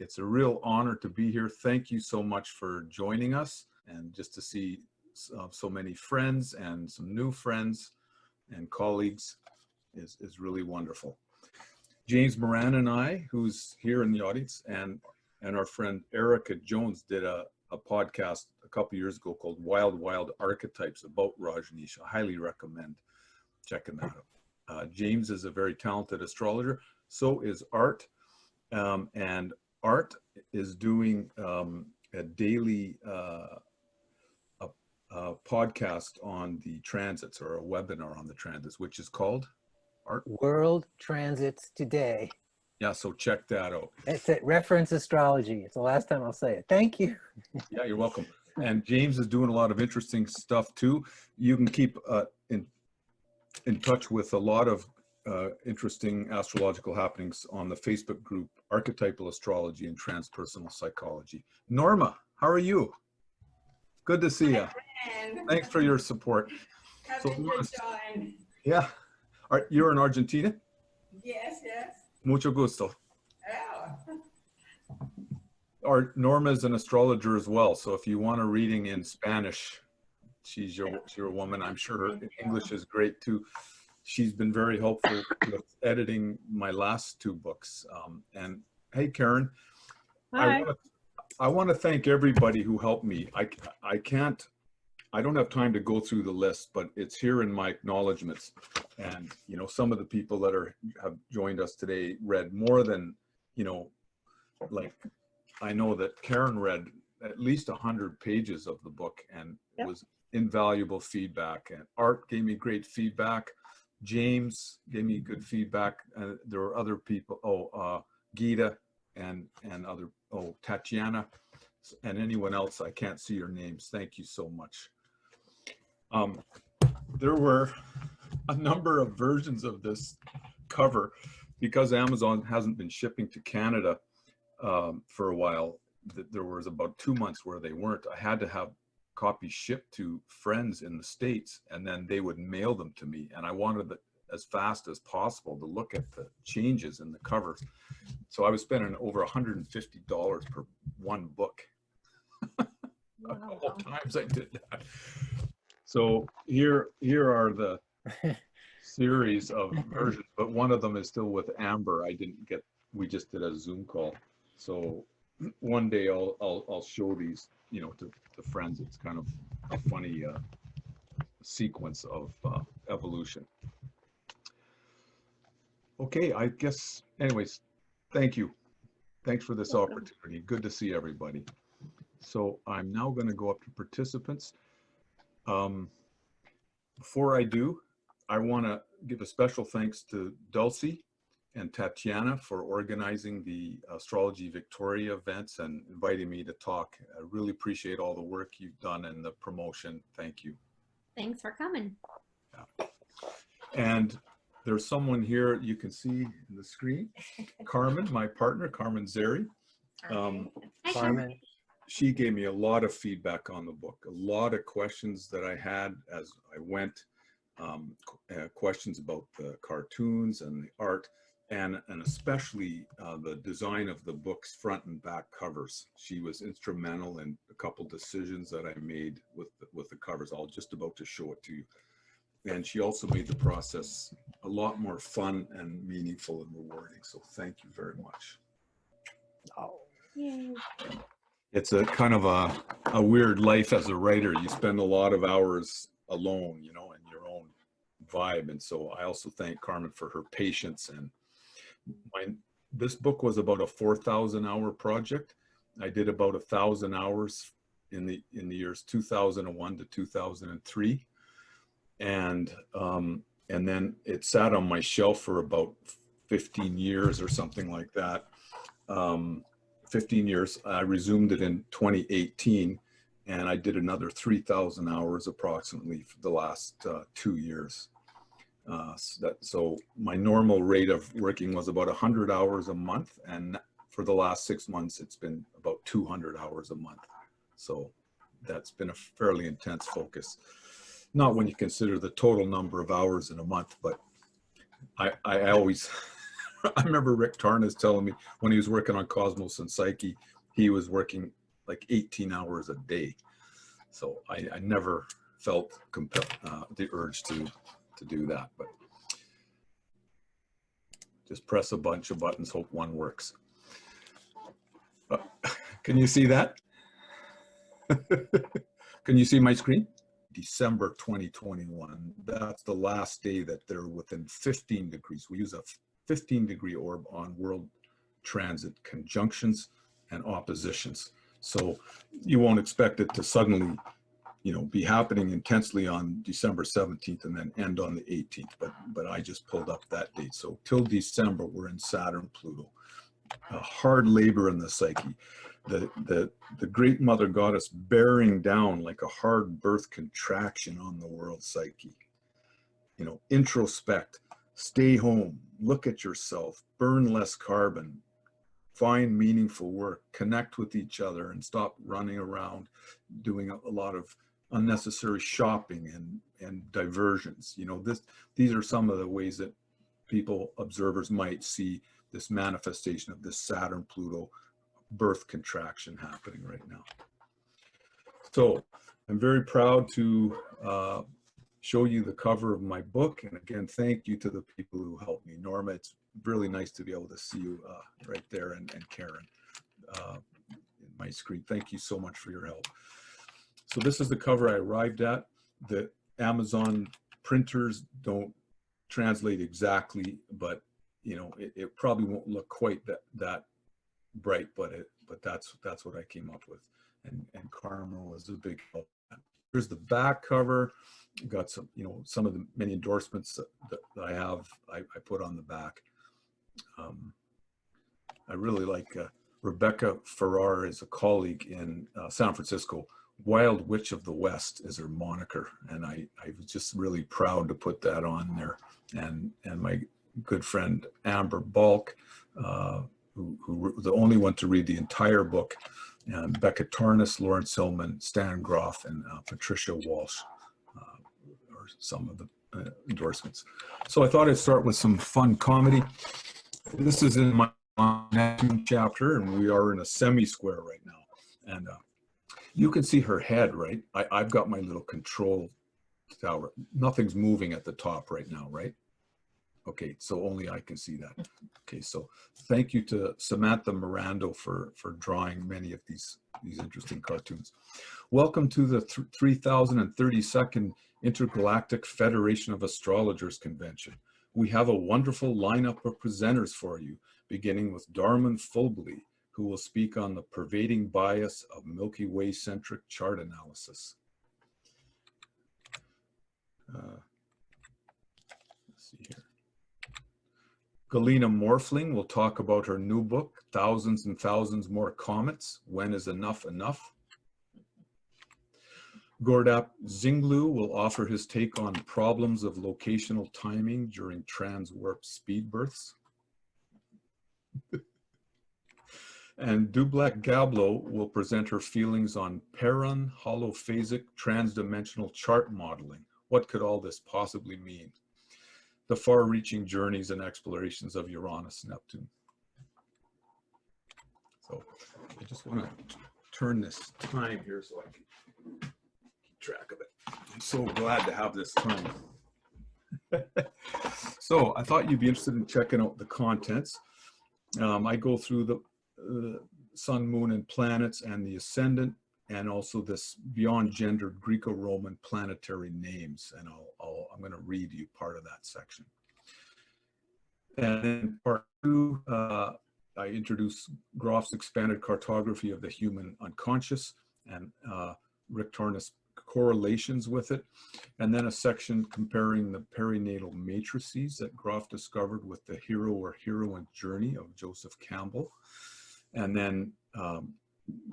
it's a real honor to be here. Thank you so much for joining us, and just to see so many friends and some new friends and colleagues is really wonderful. James Moran and I, who's here in the audience, and our friend Erica Jones did a podcast a couple years ago called Wild Wild Archetypes about Rajneesh. I highly recommend checking that out. James is a very talented astrologer. So is Art. And Art is doing a daily podcast on the transits, or a webinar on the transits, which is called Art? World Transits Today. Yeah, so check that out. It's at Reference Astrology. It's the last time I'll say it. Thank you. Yeah, you're welcome. And James is doing a lot of interesting stuff too. You can keep in touch with a lot of interesting astrological happenings on the Facebook group Archetypal Astrology and Transpersonal Psychology. Norma, how are you? Good to see you. Thanks for your support. Happy to join. Yeah. You're in Argentina? Yes, yes. Mucho gusto. Oh. Norma is an astrologer as well, so if you want a reading in Spanish, she's your woman. I'm sure her English is great too. She's been very helpful with editing my last 2 books. And hey, Karen, Hi. I want to thank everybody who helped me. I don't have time to go through the list, but it's here in my acknowledgements. And, you know, some of the people that have joined us today read more than, you know, like, I know that Karen read at least 100 pages of the book, and it was invaluable feedback. And Art gave me great feedback. James gave me good feedback. There were other people, Gita and other, Tatiana, and anyone else. I can't see your names. Thank you so much. There were a number of versions of this cover because Amazon hasn't been shipping to Canada for a while. There was about 2 months where they weren't. I had to have copies shipped to friends in the States, and then they would mail them to me. And I wanted as fast as possible to look at the changes in the covers. So I was spending over $150 per one book. A couple of times I did that. So here are the series of versions, but one of them is still with Amber. We just did a Zoom call. So one day I'll show these, you know, to friends. It's kind of a funny sequence of evolution. Okay, I guess, anyways, thank you. Thanks for this opportunity. Good to see everybody. So I'm now going to go up to participants. Before I do, I want to give a special thanks to Dulcie and Tatiana for organizing the Astrology Victoria events and inviting me to talk. I really appreciate all the work you've done and the promotion. Thank you. Thanks for coming. Yeah. And there's someone here you can see in the screen. Carmen, my partner, Carmen Zeri. Hi, Carmen. She gave me a lot of feedback on the book, a lot of questions that I had as I went, questions about the cartoons and the art, and especially the design of the book's front and back covers. She was instrumental in a couple decisions that I made with the covers. I'll just about to show it to you. And she also made the process a lot more fun and meaningful and rewarding. So thank you very much. Oh. Yay. It's a kind of a weird life as a writer. You spend a lot of hours alone, you know, in your own vibe. And so I also thank Carmen for her patience. And this book was about a 4,000-hour project. I did about 1,000 hours in the years 2001 to 2003. And then it sat on my shelf for about 15 years or something like that. 15 years. I resumed it in 2018, and I did another 3,000 hours approximately for the last 2 years. So my normal rate of working was about 100 hours a month, and for the last 6 months, it's been about 200 hours a month. So that's been a fairly intense focus. Not when you consider the total number of hours in a month, but I always I remember Rick Tarnas telling me when he was working on Cosmos and Psyche, he was working like 18 hours a day. So I never felt compelled, the urge to do that, but just press a bunch of buttons, hope one works. Can you see that? Can you see my screen? December 2021. That's the last day that they're within 15 degrees. We use a 15-degree orb on world transit conjunctions and oppositions. So you won't expect it to suddenly, be happening intensely on December 17th and then end on the 18th. But I just pulled up that date. So till December, we're in Saturn, Pluto. A hard labor in the psyche. The great mother goddess bearing down like a hard birth contraction on the world psyche. Introspect, stay home, look at yourself, burn less carbon, find meaningful work, connect with each other, and stop running around doing a lot of unnecessary shopping and diversions. These are some of the ways that observers might see this manifestation of this Saturn Pluto birth contraction happening right now. So I'm very proud to show you the cover of my book. And again, thank you to the people who helped me. Norma, it's really nice to be able to see you right there, and Karen in my screen. Thank you so much for your help. So this is the cover I arrived at. The Amazon printers don't translate exactly, but it probably won't look quite that bright, but that's what I came up with. And Karma was a big help. Here's the back cover. Got some, some of the many endorsements that I have, I put on the back. I really like Rebecca Farrar is a colleague in San Francisco. Wild Witch of the West is her moniker. And I was just really proud to put that on there. And my good friend Amber Balk, who was the only one to read the entire book, and Becca Tarnas, Lawrence Hillman, Stan Groff, and Patricia Walsh are some of the endorsements. So I thought I'd start with some fun comedy. This is in my Neptune chapter, and we are in a semi-square right now. And you can see her head, right? I've got my little control tower. Nothing's moving at the top right now, right? Okay, so only I can see that. Okay, so thank you to Samantha Mirando for drawing many of these interesting cartoons. Welcome to the 3032nd Intergalactic Federation of Astrologers Convention. We have a wonderful lineup of presenters for you, beginning with Darman Fulbley, who will speak on the pervading bias of Milky Way-centric chart analysis. Let's see here. Galena Morphling will talk about her new book, Thousands and Thousands More Comets, When is Enough Enough? Gordap Zinglu will offer his take on problems of locational timing during transwarp speed births. And Dublek Gablo will present her feelings on Perun holophasic transdimensional chart modeling. What could all this possibly mean? The far-reaching journeys and explorations of Uranus Neptune. So I just want to turn this time here so I can keep track of it. I'm so glad to have this time. So I thought you'd be interested in checking out the contents. I go through the sun, moon, and planets, and the ascendant, and also this beyond gendered Greco-Roman planetary names. And I'm going to read you part of that section. And in part two, I introduce Groff's expanded cartography of the human unconscious and Rick Tarnas' correlations with it. And then a section comparing the perinatal matrices that Groff discovered with the hero or heroine journey of Joseph Campbell. And then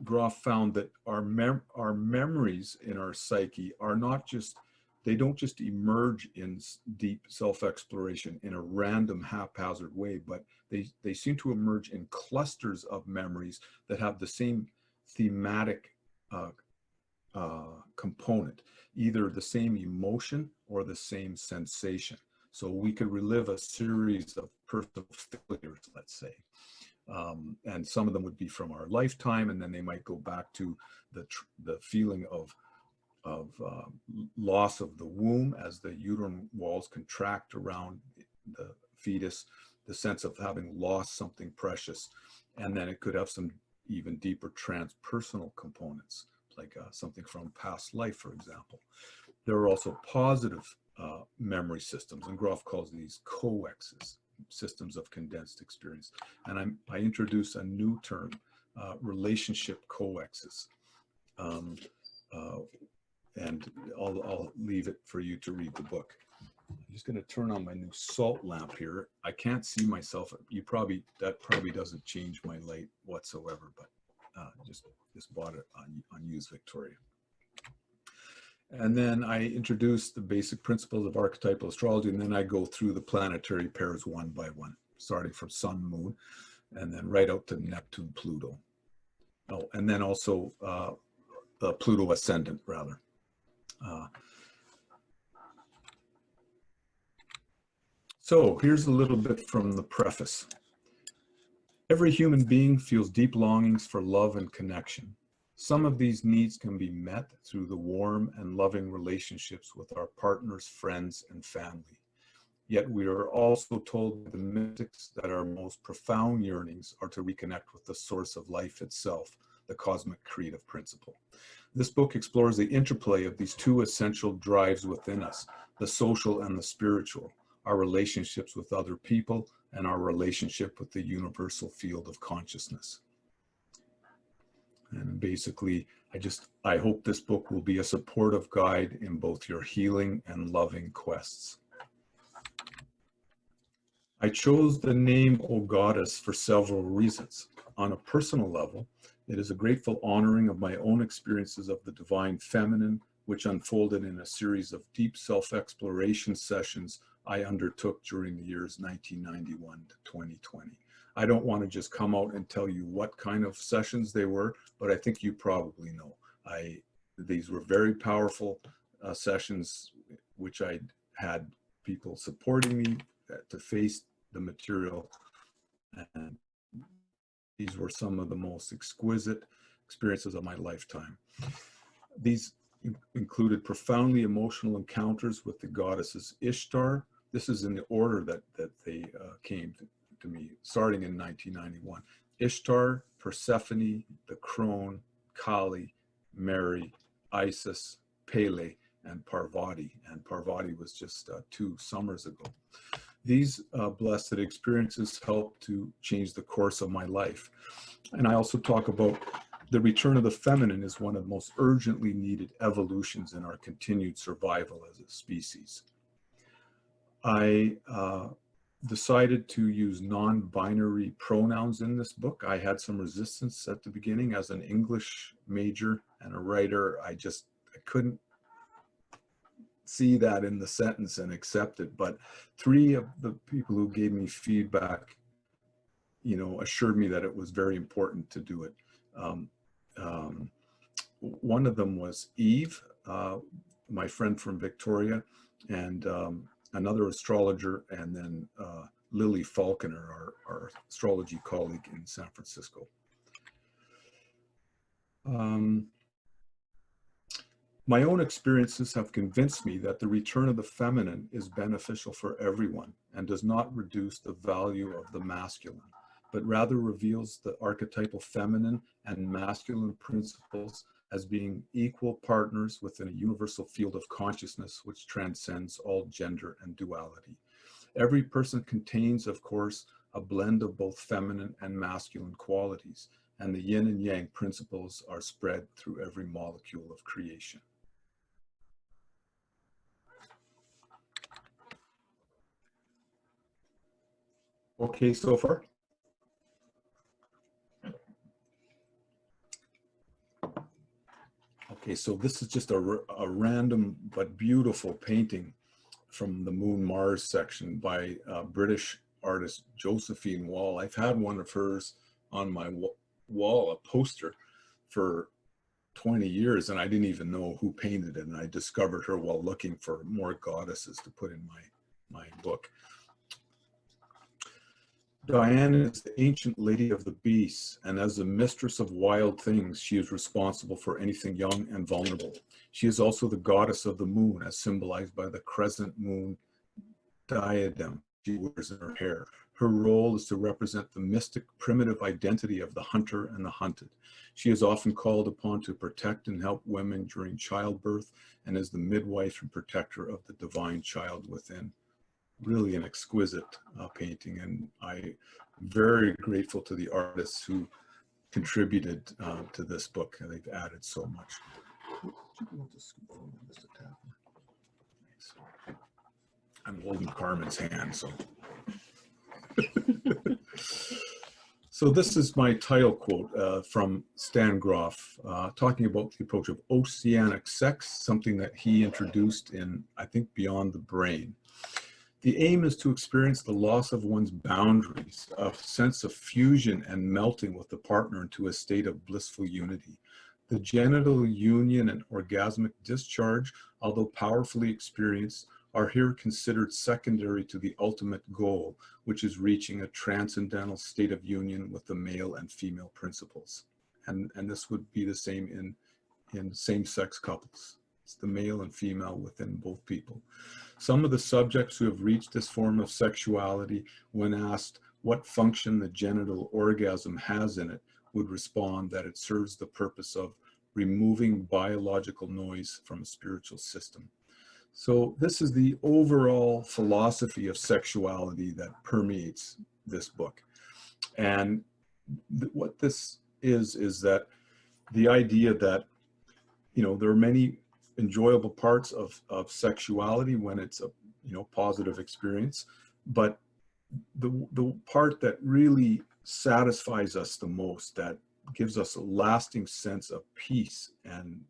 Groff found that our memories in our psyche are not just, they don't just emerge in deep self-exploration in a random haphazard way, but they seem to emerge in clusters of memories that have the same thematic component, either the same emotion or the same sensation. So we could relive a series of personal failures, let's say. And some of them would be from our lifetime, and then they might go back to the feeling of loss of the womb as the uterine walls contract around the fetus, the sense of having lost something precious. And then it could have some even deeper transpersonal components, like something from past life, for example. There are also positive memory systems, and Groff calls these coexes, systems of condensed experience. And I introduce a new term, relationship coexes. And I'll leave it for you to read the book. I'm just going to turn on my new salt lamp here. I can't see myself. That probably doesn't change my light whatsoever, but just bought it on Used Victoria. And then I introduce the basic principles of archetypal astrology, and then I go through the planetary pairs one by one, starting from Sun, Moon, and then right out to Neptune, Pluto. Oh, and then also the Pluto ascendant, rather. So here's a little bit from the preface. Every human being feels deep longings for love and connection. Some of these needs can be met through the warm and loving relationships with our partners, friends, and family. Yet we are also told by the mystics that our most profound yearnings are to reconnect with the source of life itself, the cosmic creative principle. This book explores the interplay of these two essential drives within us, the social and the spiritual, our relationships with other people, and our relationship with the universal field of consciousness. And basically, I hope this book will be a supportive guide in both your healing and loving quests. I chose the name O Goddess for several reasons. On a personal level, it is a grateful honoring of my own experiences of the divine feminine, which unfolded in a series of deep self-exploration sessions I undertook during the years 1991 to 2020. I don't want to just come out and tell you what kind of sessions they were, but I think you probably know. These were very powerful sessions, which I had people supporting me to face the material. And these were some of the most exquisite experiences of my lifetime. These included profoundly emotional encounters with the goddesses Ishtar. This is in the order that they came to me, starting in 1991. Ishtar, Persephone, the Crone, Kali, Mary, Isis, Pele, and Parvati. And Parvati was just 2 summers ago. These blessed experiences helped to change the course of my life. And I also talk about the return of the feminine is one of the most urgently needed evolutions in our continued survival as a species. I decided to use non-binary pronouns in this book. I had some resistance at the beginning as an English major and a writer. I couldn't see that in the sentence and accept it. But 3 of the people who gave me feedback, assured me that it was very important to do it. One of them was Eve, my friend from Victoria, and another astrologer, and then Lily Falconer, our astrology colleague in San Francisco. My own experiences have convinced me that the return of the feminine is beneficial for everyone and does not reduce the value of the masculine, but rather reveals the archetypal feminine and masculine principles as being equal partners within a universal field of consciousness which transcends all gender and duality. Every person contains, of course, a blend of both feminine and masculine qualities, and the yin and yang principles are spread through every molecule of creation. Okay, so far? Okay, so this is just a random but beautiful painting from the Moon Mars section by British artist Josephine Wall. I've had one of hers on my wall, a poster, for 20 years, and I didn't even know who painted it, and I discovered her while looking for more goddesses to put in my book. Diana is the ancient lady of the beasts, and as the mistress of wild things, she is responsible for anything young and vulnerable. She is also the goddess of the moon, as symbolized by the crescent moon diadem she wears in her hair. Her role is to represent the mystic primitive identity of the hunter and the hunted. She is often called upon to protect and help women during childbirth, and is the midwife and protector of the divine child within. Really an exquisite painting, and I'm very grateful to the artists who contributed to this book. They've added so much. I'm holding Carmen's hand, so. So this is my title quote from Stan Groff, talking about the approach of Oceanic Sex, something that he introduced in, I think, Beyond the Brain. The aim is to experience the loss of one's boundaries, a sense of fusion and melting with the partner into a state of blissful unity. The genital union and orgasmic discharge, although powerfully experienced, are here considered secondary to the ultimate goal, which is reaching a transcendental state of union with the male and female principles. And this would be the same in same-sex couples. It's the male and female within both people. Some of the subjects who have reached this form of sexuality, when asked what function the genital orgasm has in it, would respond that it serves the purpose of removing biological noise from a spiritual system. So this is the overall philosophy of sexuality that permeates this book. And what this is that the idea that, you know, there are many enjoyable parts of sexuality when it's a, you know, positive experience, but the part that really satisfies us the most, that gives us a lasting sense of peace and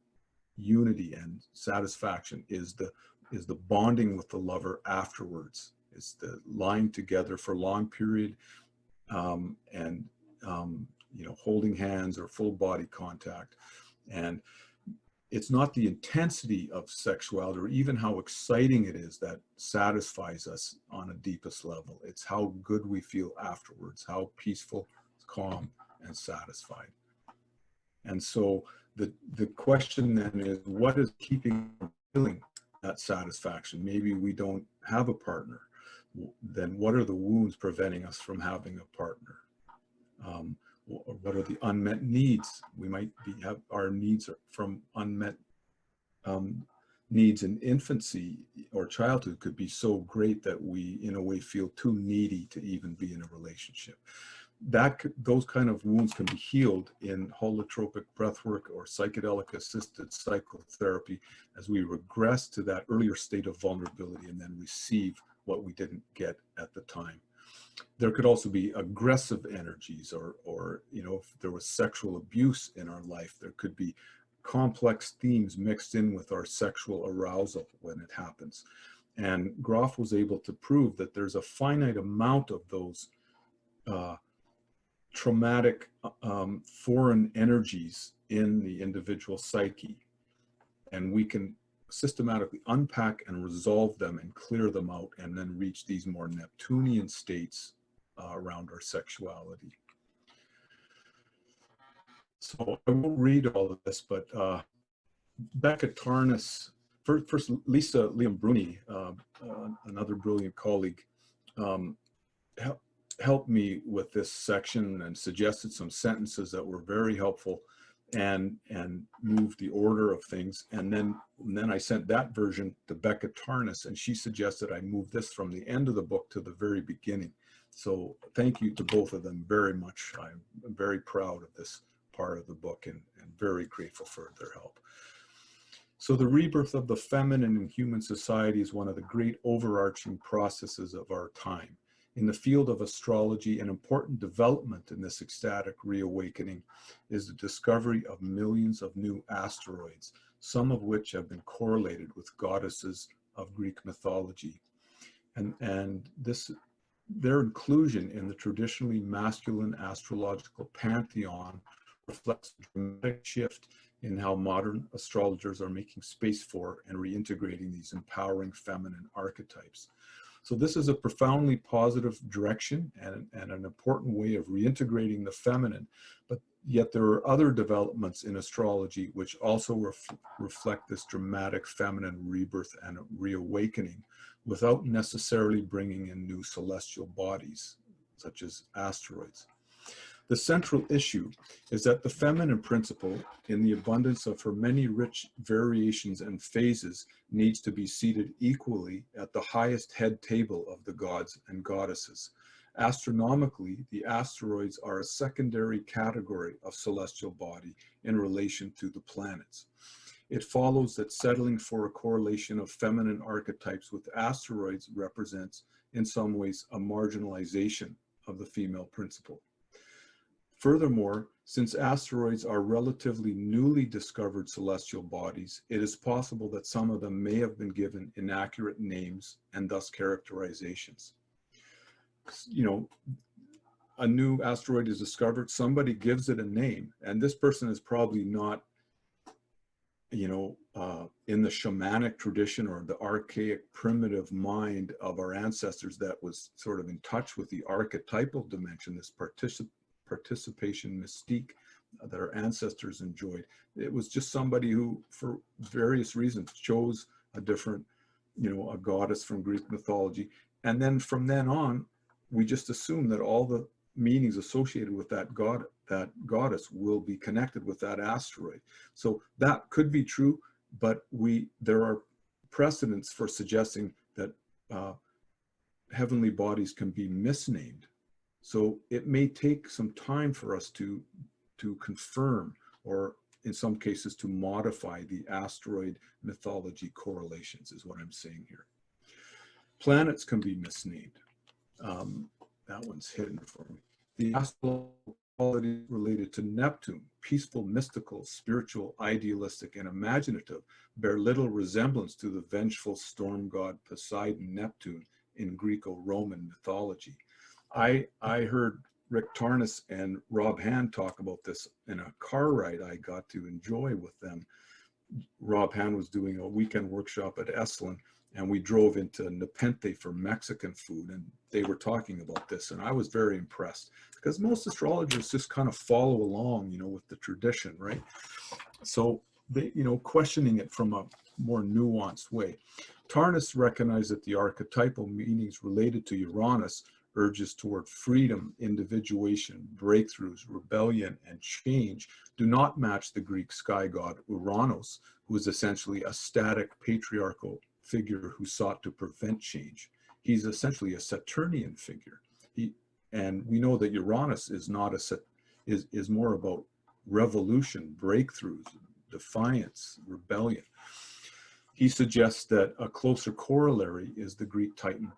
unity and satisfaction, is the bonding with the lover afterwards. It's the lying together for a long period, and you know, holding hands or full body contact. And it's not the intensity of sexuality or even how exciting it is that satisfies us on a deepest level. It's how good we feel afterwards, how peaceful, calm, and satisfied. And so the question then is, what is keeping feeling that satisfaction? Maybe we don't have a partner. Then what are the wounds preventing us from having a partner? What are the unmet needs? We might have our needs from unmet needs in infancy or childhood could be so great that we, in a way, feel too needy to even be in a relationship. Those kind of wounds can be healed in holotropic breathwork or psychedelic-assisted psychotherapy as we regress to that earlier state of vulnerability and then receive what we didn't get at the time. There could also be aggressive energies, or you know, if there was sexual abuse in our life, there could be complex themes mixed in with our sexual arousal when it happens. And Groff was able to prove that there's a finite amount of those traumatic foreign energies in the individual psyche, and we can systematically unpack and resolve them and clear them out, and then reach these more Neptunian states around our sexuality. So I won't read all of this, but Becca Tarnas, first Lisa Liam Bruni, another brilliant colleague, helped me with this section and suggested some sentences that were very helpful, and moved the order of things. And then I sent that version to Becca Tarnas, and she suggested I move this from the end of the book to the very beginning. So thank you to both of them very much. I'm very proud of this part of the book, and very grateful for their help. So the rebirth of the feminine in human society is one of the great overarching processes of our time. In the field of astrology, an important development in this ecstatic reawakening is the discovery of millions of new asteroids, some of which have been correlated with goddesses of Greek mythology. And their inclusion in the traditionally masculine astrological pantheon reflects a dramatic shift in how modern astrologers are making space for and reintegrating these empowering feminine archetypes. So this is a profoundly positive direction and an important way of reintegrating the feminine, but yet there are other developments in astrology which also reflect this dramatic feminine rebirth and reawakening without necessarily bringing in new celestial bodies, such as asteroids. The central issue is that the feminine principle, in the abundance of her many rich variations and phases, needs to be seated equally at the highest head table of the gods and goddesses. Astronomically, the asteroids are a secondary category of celestial body in relation to the planets. It follows that settling for a correlation of feminine archetypes with asteroids represents, in some ways, a marginalization of the female principle. Furthermore, since asteroids are relatively newly discovered celestial bodies, it is possible that some of them may have been given inaccurate names and thus characterizations. You know, a new asteroid is discovered, somebody gives it a name, and this person is probably not, you know, in the shamanic tradition or the archaic primitive mind of our ancestors that was sort of in touch with the archetypal dimension, this participation mystique that our ancestors enjoyed. It was just somebody who, for various reasons, chose a different, you know, a goddess from Greek mythology. And then from then on, we just assume that all the meanings associated with that god, that goddess, will be connected with that asteroid. So that could be true, but there are precedents for suggesting that heavenly bodies can be misnamed. So it may take some time for us to confirm, or in some cases to modify, the asteroid mythology correlations, is what I'm saying here. Planets can be misnamed. That one's hidden for me. The astrological qualities related to Neptune, peaceful, mystical, spiritual, idealistic, and imaginative, bear little resemblance to the vengeful storm god Poseidon Neptune in Greco-Roman mythology. I heard Rick Tarnas and Rob Hand talk about this in a car ride I got to enjoy with them. Rob Hand was doing a weekend workshop at Esalen, and we drove into Nepente for Mexican food, and they were talking about this, and I was very impressed because most astrologers just kind of follow along, you know, with the tradition, right? So they, you know, questioning it from a more nuanced way. Tarnas recognized that the archetypal meanings related to Uranus, urges toward freedom, individuation, breakthroughs, rebellion, and change, do not match the Greek sky god Uranos, who is essentially a static patriarchal figure who sought to prevent change. He's essentially a Saturnian figure. And we know that Uranus is not is more about revolution, breakthroughs, defiance, rebellion. He suggests that a closer corollary is the Greek titan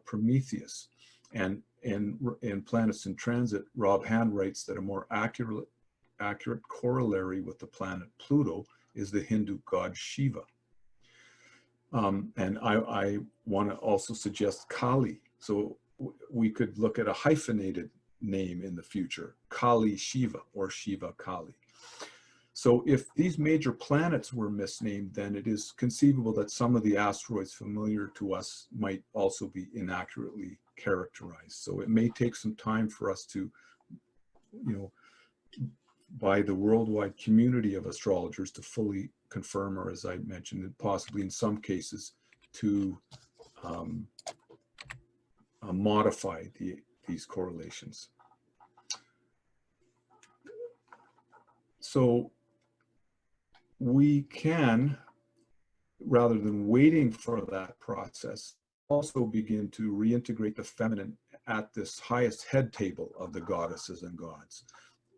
Prometheus. And in Planets in Transit, Rob Hand writes that a more accurate corollary with the planet Pluto is the Hindu god Shiva. And I want to also suggest Kali. So we could look at a hyphenated name in the future, Kali Shiva or Shiva Kali. So if these major planets were misnamed, then it is conceivable that some of the asteroids familiar to us might also be inaccurately characterized. So it may take some time for us to, you know, by the worldwide community of astrologers to fully confirm, or as I mentioned, and possibly in some cases to modify these correlations. So we can, rather than waiting for that process, also begin to reintegrate the feminine at this highest head table of the goddesses and gods,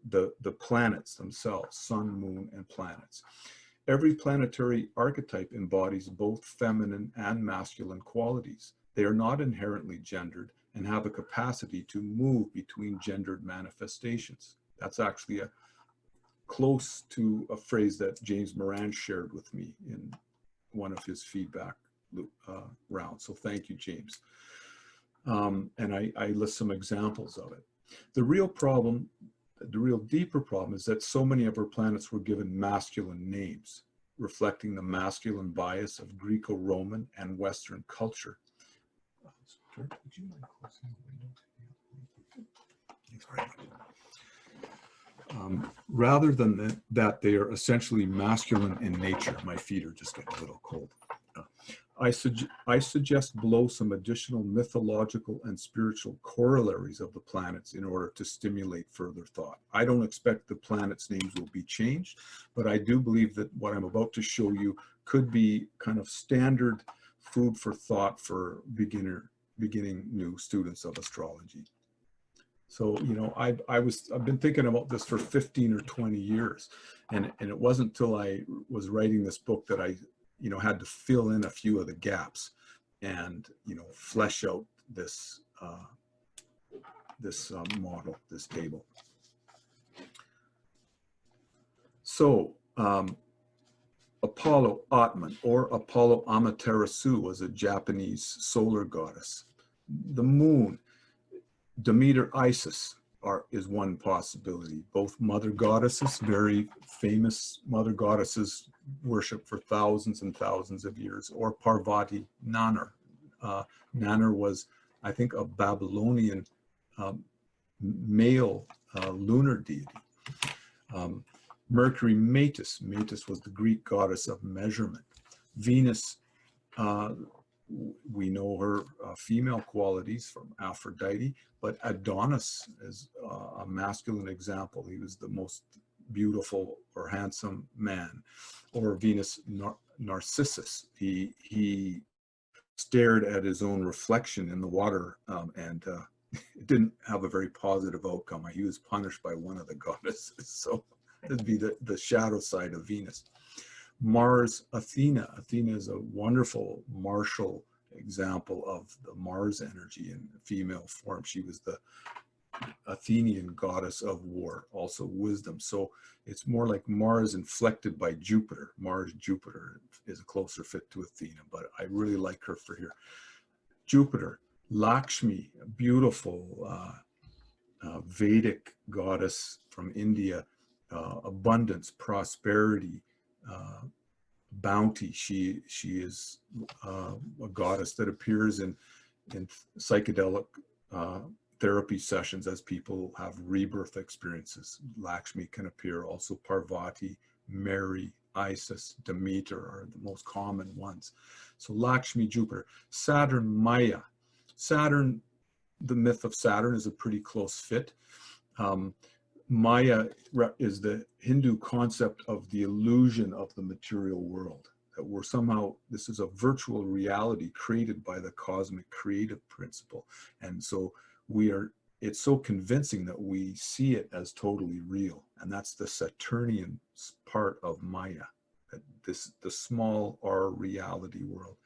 the planets themselves, sun, moon, and planets. Every planetary archetype embodies both feminine and masculine qualities. They are not inherently gendered and have a capacity to move between gendered manifestations. That's actually close to a phrase that James Moran shared with me in one of his feedback rounds. So thank you, James. And I list some examples of it. The real deeper problem is that so many of our planets were given masculine names, reflecting the masculine bias of Greco-Roman and Western culture. Let's George, would you mind closing the window? Thanks very much. Rather than that, they are essentially masculine in nature. My feet are just getting a little cold. I suggest below some additional mythological and spiritual corollaries of the planets in order to stimulate further thought. I don't expect the planets' names will be changed, but I do believe that what I'm about to show you could be kind of standard food for thought for beginning new students of astrology. So, you know, I've been thinking about this for 15 or 20 years, and it wasn't until I was writing this book that I, you know, had to fill in a few of the gaps and, you know, flesh out this model, this table. So Apollo Atman, or Apollo Amaterasu, was a Japanese solar goddess. The moon, Demeter, Isis is one possibility. Both mother goddesses, very famous mother goddesses, worshipped for thousands and thousands of years. Or Parvati, Nannar. Nannar was, I think, a Babylonian male lunar deity. Mercury, Metis. Metis was the Greek goddess of measurement. Venus, we know her female qualities from Aphrodite, but Adonis is a masculine example. He was the most beautiful or handsome man. Or Venus, Narcissus. He stared at his own reflection in the water and it didn't have a very positive outcome. He was punished by one of the goddesses. So it'd be the shadow side of Venus. Mars, Athena. Athena is a wonderful martial example of the Mars energy in female form. She was the Athenian goddess of war, also wisdom. So it's more like Mars inflected by Jupiter. Mars, Jupiter is a closer fit to Athena, but I really like her for here. Jupiter, Lakshmi, a beautiful Vedic goddess from India, abundance, prosperity, bounty. She is a goddess that appears in psychedelic therapy sessions as people have rebirth experiences. Lakshmi can appear, also Parvati, Mary, Isis, Demeter are the most common ones. So Lakshmi, Jupiter. Saturn, Maya. Saturn, the myth of Saturn is a pretty close fit. Maya is the Hindu concept of the illusion of the material world, that we're somehow, this is a virtual reality created by the cosmic creative principle. And so it's so convincing that we see it as totally real. And that's the Saturnian part of Maya, that the small R reality world.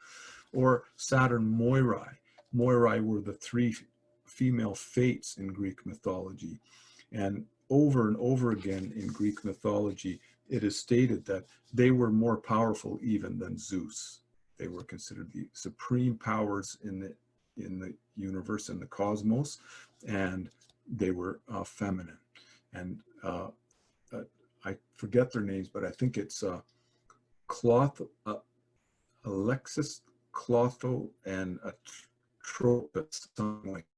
Or Saturn, Moirai. Moirai were the three female fates in Greek mythology. And over again in Greek mythology, it is stated that they were more powerful even than Zeus. They were considered the supreme powers in the universe, in the cosmos, and they were feminine. And I forget their names, but I think it's Alexis, Clotho, and Atropos, something like that.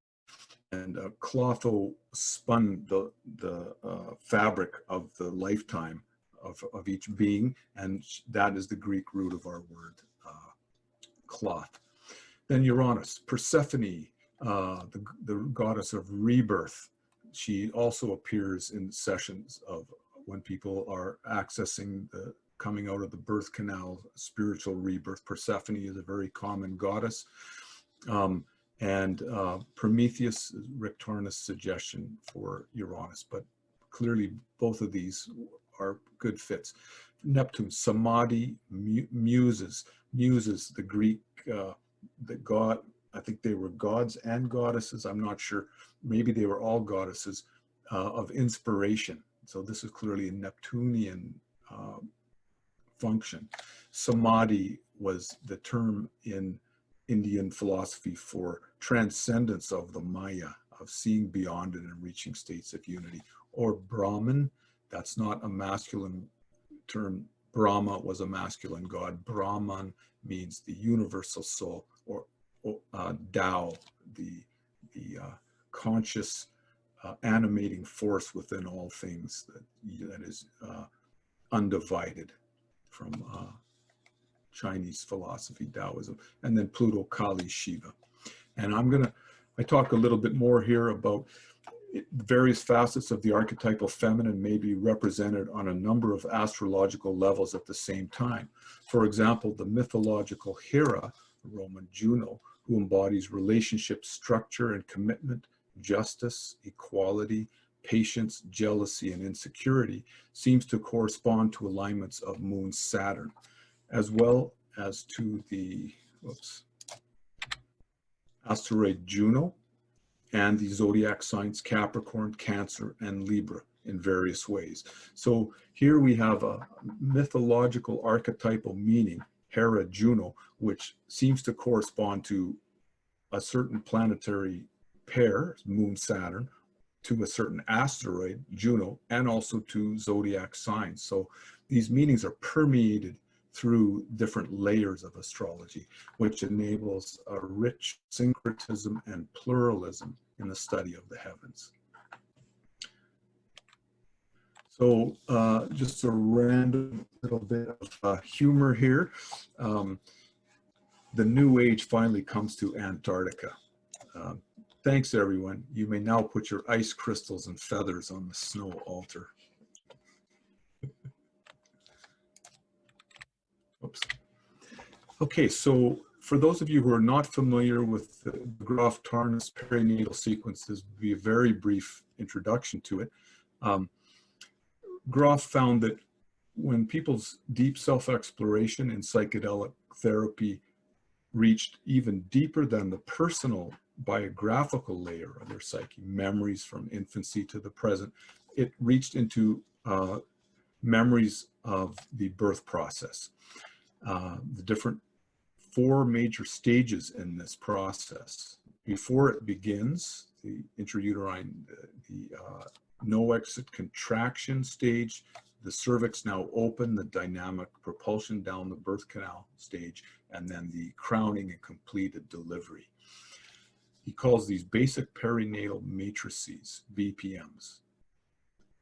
And Clotho spun the fabric of the lifetime of each being, and that is the Greek root of our word cloth. Then Uranus, Persephone, the goddess of rebirth. She also appears in sessions of when people are accessing the coming out of the birth canal, spiritual rebirth. Persephone is a very common goddess. And Prometheus, Rick Tornes' suggestion for Uranus, but clearly both of these are good fits. Neptune, Samadhi, muses, the Greek, the god, I think they were gods and goddesses, I'm not sure, maybe they were all goddesses of inspiration. So this is clearly a Neptunian function. Samadhi was the term in Indian philosophy for transcendence of the Maya, of seeing beyond it and reaching states of unity. Or Brahman, that's not a masculine term. Brahma was a masculine god. Brahman means the universal soul, or Tao, conscious animating force within all things that is undivided from Chinese philosophy, Taoism, and then Pluto, Kali, Shiva. And I talk a little bit more here about various facets of the archetypal feminine may be represented on a number of astrological levels at the same time. For example, the mythological Hera, Roman Juno, who embodies relationship structure and commitment, justice, equality, patience, jealousy, and insecurity, seems to correspond to alignments of Moon Saturn, as well as to the asteroid Juno, and the zodiac signs Capricorn, Cancer, and Libra in various ways. So here we have a mythological archetypal meaning, Hera Juno, which seems to correspond to a certain planetary pair, Moon Saturn, to a certain asteroid, Juno, and also to zodiac signs. So these meanings are permeated through different layers of astrology, which enables a rich syncretism and pluralism in the study of the heavens. So just a random little bit of humor here. The new age finally comes to Antarctica. Thanks, everyone. You may now put your ice crystals and feathers on the snow altar. Oops. Okay, so for those of you who are not familiar with the Graf Tarnas perinatal sequence, this will be a very brief introduction to it. Graf found that when people's deep self-exploration in psychedelic therapy reached even deeper than the personal biographical layer of their psyche, memories from infancy to the present, it reached into memories of the birth process. The different 4 major stages in this process. Before it begins, the intrauterine, the no exit contraction stage, the cervix now open, the dynamic propulsion down the birth canal stage, and then the crowning and completed delivery. He calls these basic perinatal matrices, BPMs.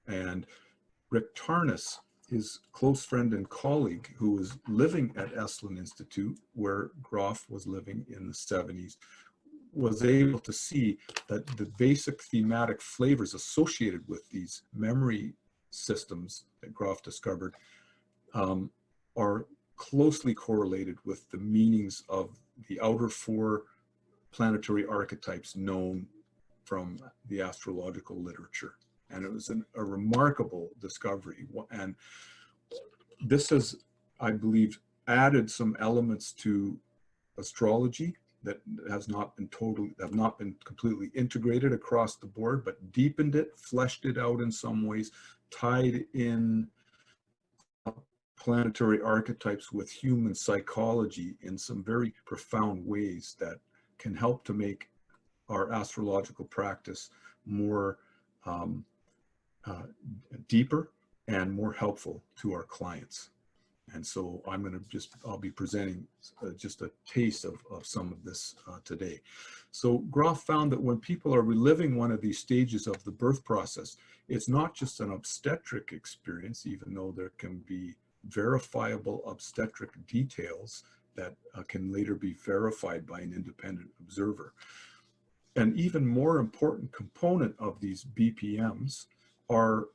And Rick Tarnas, his close friend and colleague who was living at Esalen Institute, where Graf was living in the 70s, was able to see that the basic thematic flavors associated with these memory systems that Graf discovered are closely correlated with the meanings of the outer 4 planetary archetypes known from the astrological literature. And it was a remarkable discovery. And this has, I believe, added some elements to astrology that have not been completely integrated across the board, but deepened it, fleshed it out in some ways, tied in planetary archetypes with human psychology in some very profound ways that can help to make our astrological practice more deeper and more helpful to our clients. And so I'll be presenting just a taste of some of this today. So Graf found that when people are reliving one of these stages of the birth process, it's not just an obstetric experience, even though there can be verifiable obstetric details that can later be verified by an independent observer. An even more important component of these BPMs are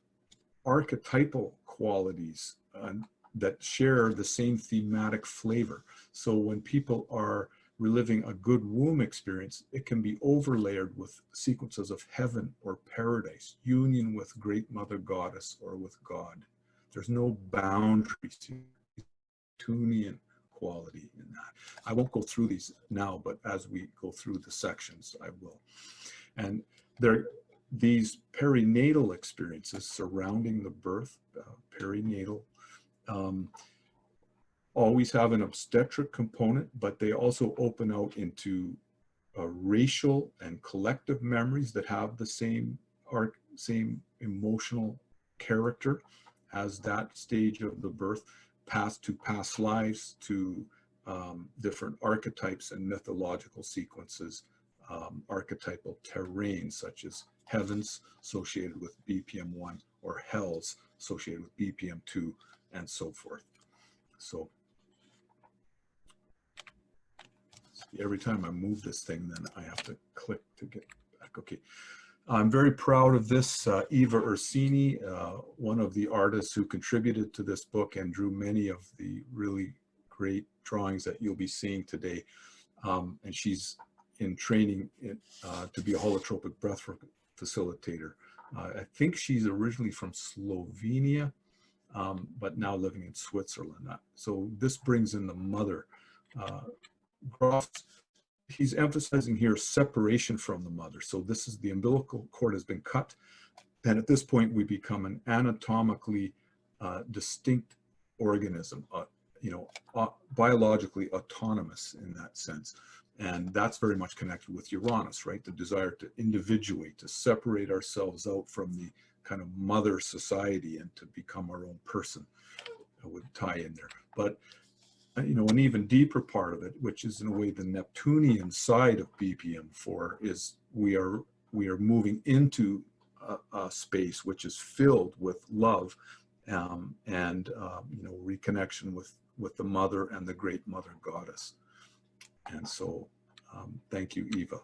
archetypal qualities that share the same thematic flavor. So when people are reliving a good womb experience, it can be overlayered with sequences of heaven or paradise, union with Great Mother Goddess or with God. There's no boundaries, Neptunian quality in that. I won't go through these now, but as we go through the sections, I will. And these perinatal experiences surrounding the birth, perinatal, always have an obstetric component, but they also open out into racial and collective memories that have the same emotional character as that stage of the birth, past lives, to different archetypes and mythological sequences archetypal terrain, such as heavens associated with BPM1 or hells associated with BPM2 and so forth. So every time I move this thing, then I have to click to get back. Okay. I'm very proud of this. Eva Orsini, one of the artists who contributed to this book and drew many of the really great drawings that you'll be seeing today. And she's in training to be a holotropic breathwork facilitator. I think she's originally from Slovenia, but now living in Switzerland. So this brings in the mother. Groff, he's emphasizing here separation from the mother. So this is the umbilical cord has been cut. And at this point, we become an anatomically distinct organism, biologically autonomous in that sense. And that's very much connected with Uranus, right? The desire to individuate, to separate ourselves out from the kind of mother society and to become our own person. I would tie in there. But an even deeper part of it, which is in a way the Neptunian side of BPM4, is we are moving into a space which is filled with love and reconnection with the mother and the great mother goddess. And so thank you, Eva.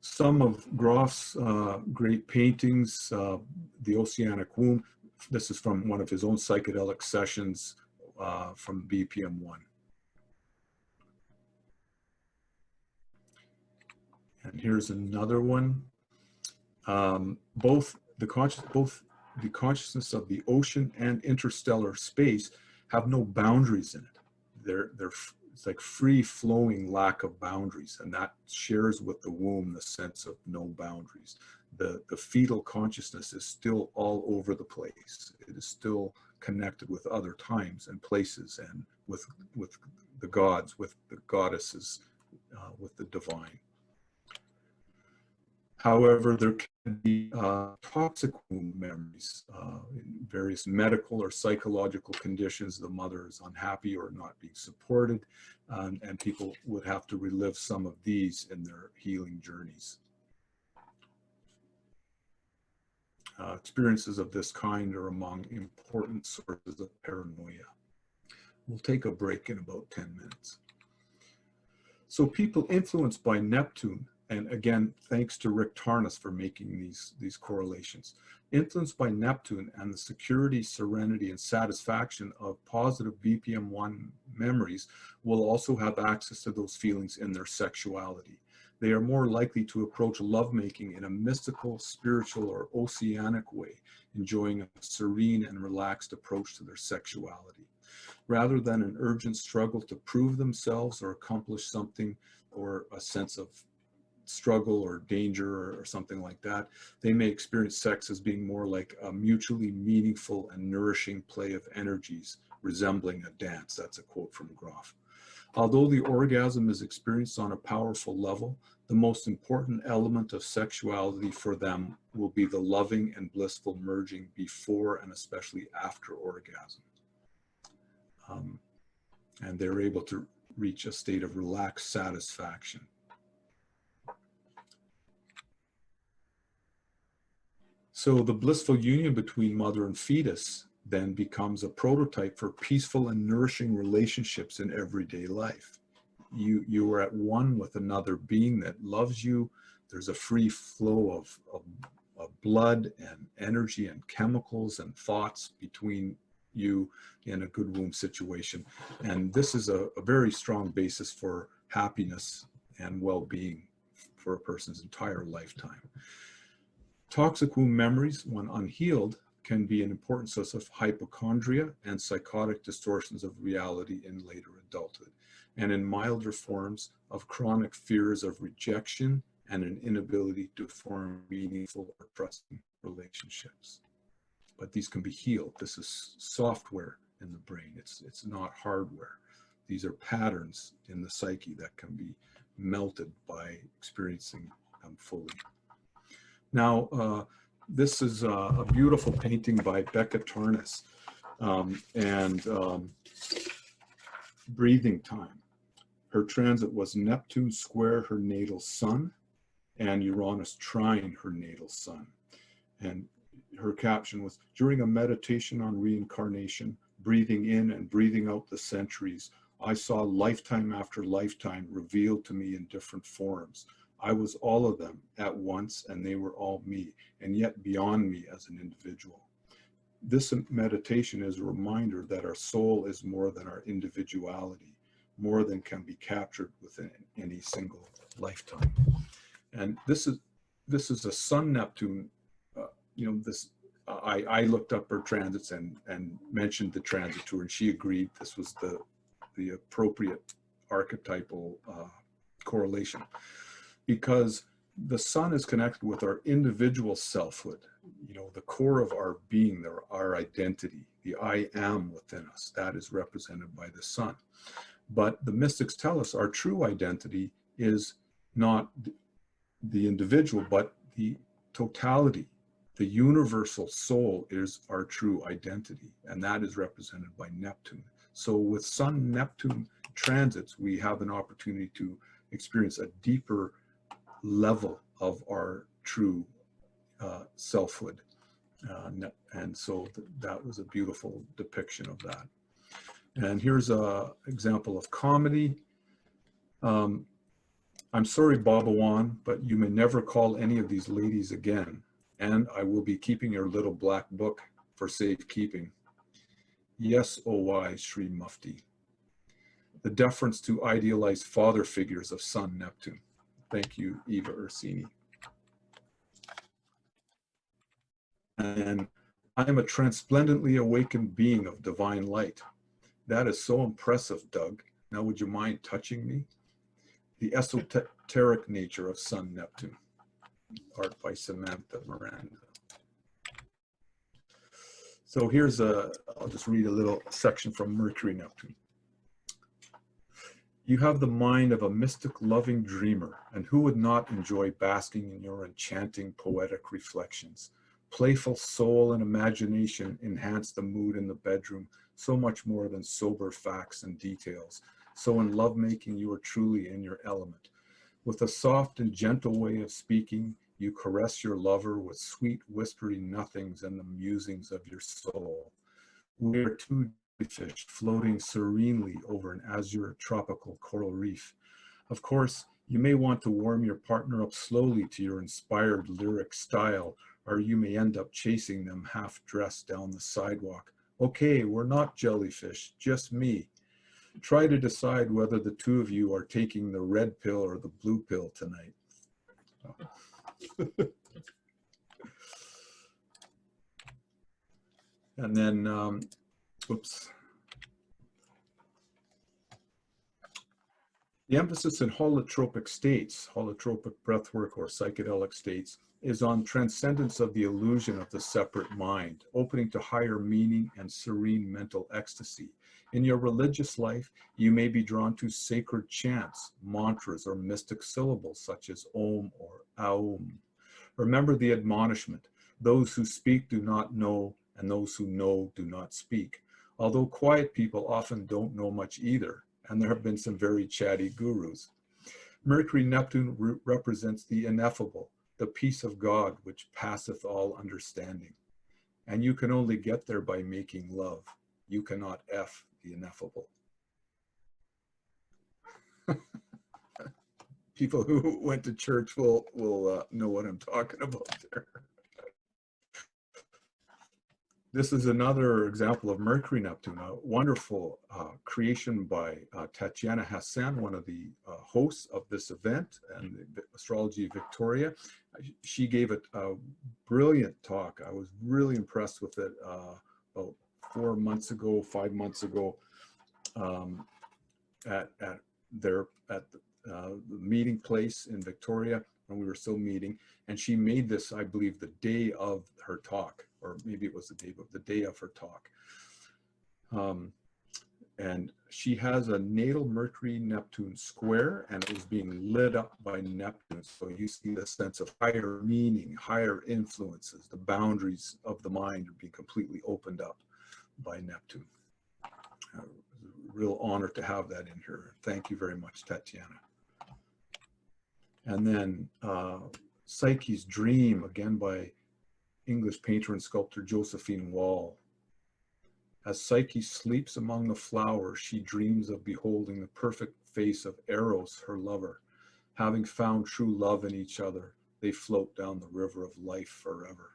Some of Groff's great paintings, the Oceanic Womb. This is from one of his own psychedelic sessions from BPM1. And here's another one. Both the consciousness of the ocean and interstellar space have no boundaries in it. It's like free-flowing lack of boundaries, and that shares with the womb the sense of no boundaries. The fetal consciousness is still all over the place. It is still connected with other times and places, and with the gods, with the goddesses, with the divine. However, there can be toxic womb memories in various medical or psychological conditions. The mother is unhappy or not being supported, and people would have to relive some of these in their healing journeys. Experiences of this kind are among important sources of paranoia. We'll take a break in about 10 minutes. So people influenced by Neptune, and again, thanks to Rick Tarnas for making these correlations, influenced by Neptune and the security, serenity, and satisfaction of positive BPM1 memories will also have access to those feelings in their sexuality. They are more likely to approach lovemaking in a mystical, spiritual, or oceanic way, enjoying a serene and relaxed approach to their sexuality. Rather than an urgent struggle to prove themselves or accomplish something, or a sense of struggle or danger or something like that, they may experience sex as being more like a mutually meaningful and nourishing play of energies, resembling a dance. That's a quote from Groff. Although the orgasm is experienced on a powerful level, the most important element of sexuality for them will be the loving and blissful merging before and especially after orgasm. And they're able to reach a state of relaxed satisfaction. So the blissful union between mother and fetus then becomes a prototype for peaceful and nourishing relationships in everyday life. You are at one with another being that loves you. There's a free flow of blood and energy and chemicals and thoughts between you in a good womb situation. And this is a very strong basis for happiness and well-being for a person's entire lifetime. Toxic womb memories, when unhealed, can be an important source of hypochondria and psychotic distortions of reality in later adulthood, and in milder forms of chronic fears of rejection and an inability to form meaningful or trusting relationships. But these can be healed. This is software in the brain. It's not hardware. These are patterns in the psyche that can be melted by experiencing them fully. Now, this is a beautiful painting by Becca Tarnas, and Breathing Time. Her transit was Neptune square her natal sun and Uranus trine her natal sun. And her caption was, during a meditation on reincarnation, breathing in and breathing out the centuries, I saw lifetime after lifetime revealed to me in different forms. I was all of them at once, and they were all me, and yet beyond me as an individual. This meditation is a reminder that our soul is more than our individuality, more than can be captured within any single lifetime. And this is a Sun Neptune. I looked up her transits and mentioned the transit to her, and she agreed this was the appropriate archetypal correlation, because the sun is connected with our individual selfhood, the core of our being, our identity, the I am within us. That is represented by the sun. But the mystics tell us our true identity is not the individual, but the totality. The universal soul is our true identity, and that is represented by Neptune. So with Sun Neptune transits, we have an opportunity to experience a deeper level of our true selfhood. And so that was a beautiful depiction of that. And here's an example of comedy. I'm sorry, Babawan, but you may never call any of these ladies again. And I will be keeping your little black book for safekeeping. Yes, O wise Sri Mufti. The deference to idealized father figures of Sun Neptune. Thank you, Eva Orsini. And I am a transplendently awakened being of divine light. That is so impressive, Doug. Now, would you mind touching me? The esoteric nature of Sun Neptune. Art by Samantha Miranda. So here's I'll just read a little section from Mercury Neptune. You have the mind of a mystic loving dreamer, and who would not enjoy basking in your enchanting poetic reflections? Playful soul and imagination enhance the mood in the bedroom so much more than sober facts and details. So in lovemaking, you are truly in your element. With a soft and gentle way of speaking, you caress your lover with sweet whispering nothings and the musings of your soul. We are two fish floating serenely over an azure tropical coral reef. Of course, you may want to warm your partner up slowly to your inspired lyric style, or you may end up chasing them half dressed down the sidewalk. Okay, we're not jellyfish, just me. Try to decide whether the two of you are taking the red pill or the blue pill tonight. And then, oops. The emphasis in holotropic states, holotropic breathwork or psychedelic states, is on transcendence of the illusion of the separate mind, opening to higher meaning and serene mental ecstasy. In your religious life, you may be drawn to sacred chants, mantras, or mystic syllables such as Om or Aum. Remember the admonishment, those who speak do not know, and those who know do not speak. Although quiet people often don't know much either, and there have been some very chatty gurus. Mercury Neptune represents the ineffable, the peace of God which passeth all understanding. And you can only get there by making love. You cannot F the ineffable. People who went to church will know what I'm talking about there. This is another example of Mercury Neptune, a wonderful creation by Tatiana Hassan, one of the hosts of this event, and the Astrology Victoria. She gave it a brilliant talk. I was really impressed with it about 5 months ago, at the meeting place in Victoria, when we were still meeting, and she made this, I believe, the day of her talk, or maybe it was the day of her talk. And she has a natal Mercury Neptune square, and it was being lit up by Neptune. So you see the sense of higher meaning, higher influences, the boundaries of the mind are being completely opened up by Neptune. a real honor to have that in here. Thank you very much, Tatiana. And then Psyche's Dream, again by English painter and sculptor Josephine Wall. As Psyche sleeps among the flowers, she dreams of beholding the perfect face of Eros, her lover. Having found true love in each other, they float down the river of life forever.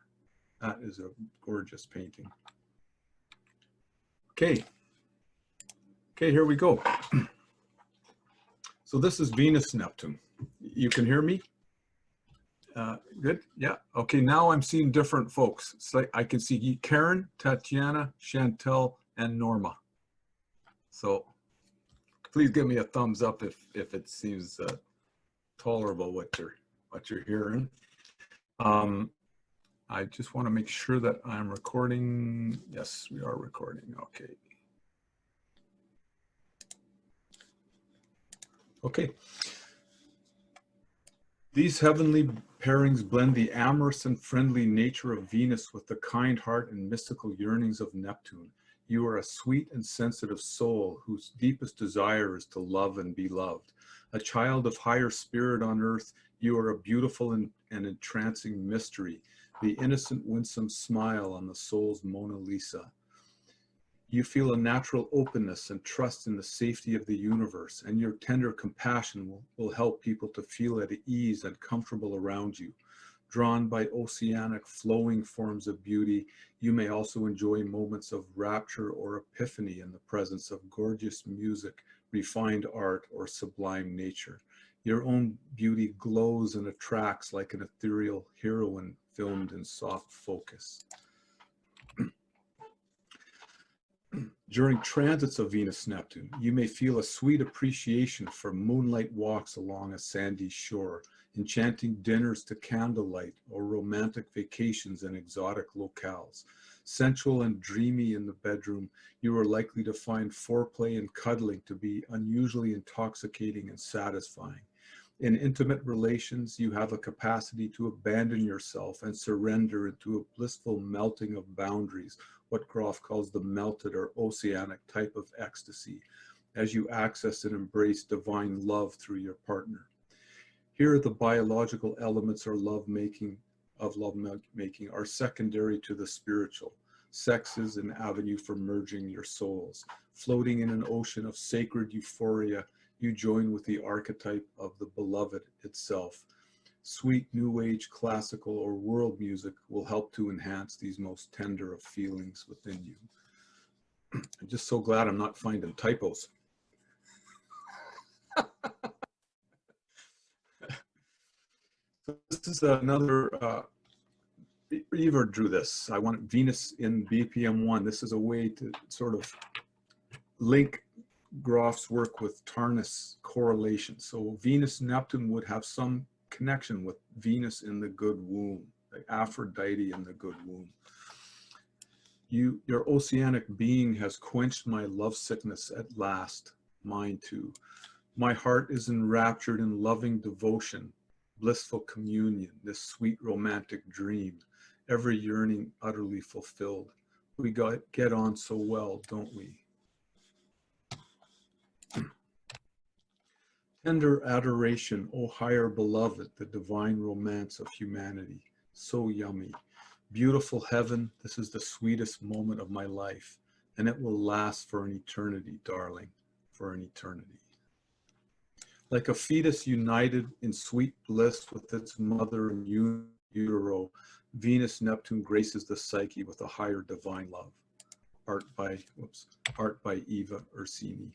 That is a gorgeous painting. Okay. Okay, here we go. So this is Venus Neptune. You can hear me? Good. Yeah. Okay. Now I'm seeing different folks. It's like I can see Karen, Tatiana, Chantel, and Norma. So please give me a thumbs up if it seems tolerable what you're hearing. I just want to make sure that I'm recording. Yes, we are recording. Okay. Okay. These heavenly pairings blend the amorous and friendly nature of Venus with the kind heart and mystical yearnings of Neptune. You are a sweet and sensitive soul whose deepest desire is to love and be loved. A child of higher spirit on earth, you are a beautiful and entrancing mystery, the innocent, winsome smile on the soul's Mona Lisa. You feel a natural openness and trust in the safety of the universe, and your tender compassion will help people to feel at ease and comfortable around you. Drawn by oceanic flowing forms of beauty, you may also enjoy moments of rapture or epiphany in the presence of gorgeous music, refined art, or sublime nature. Your own beauty glows and attracts like an ethereal heroine filmed in soft focus. During transits of Venus-Neptune, you may feel a sweet appreciation for moonlight walks along a sandy shore, enchanting dinners to candlelight, or romantic vacations in exotic locales. Sensual and dreamy in the bedroom, you are likely to find foreplay and cuddling to be unusually intoxicating and satisfying. In intimate relations, you have a capacity to abandon yourself and surrender into a blissful melting of boundaries, what Groff calls the melted or oceanic type of ecstasy, as you access and embrace divine love through your partner. Here, the biological elements of lovemaking are secondary to the spiritual. Sex is an avenue for merging your souls. Floating in an ocean of sacred euphoria, you join with the archetype of the beloved itself. Sweet new age classical or world music will help to enhance these most tender of feelings within you. I'm just so glad I'm not finding typos. So this is another, Eva drew this. I want Venus in BPM1. This is a way to sort of link Groff's work with Tarnas correlation. So Venus Neptune would have some connection with Venus in the good womb, like Aphrodite in the good womb. Your oceanic being has quenched my lovesickness at last, mine too. My heart is enraptured in loving devotion, blissful communion, this sweet romantic dream, every yearning utterly fulfilled. We get on so well, don't we? Tender adoration, O higher beloved, the divine romance of humanity. So yummy. Beautiful heaven, this is the sweetest moment of my life, and it will last for an eternity, darling, for an eternity. Like a fetus united in sweet bliss with its mother in utero, Venus Neptune graces the psyche with a higher divine love. Art by Eva Orsini.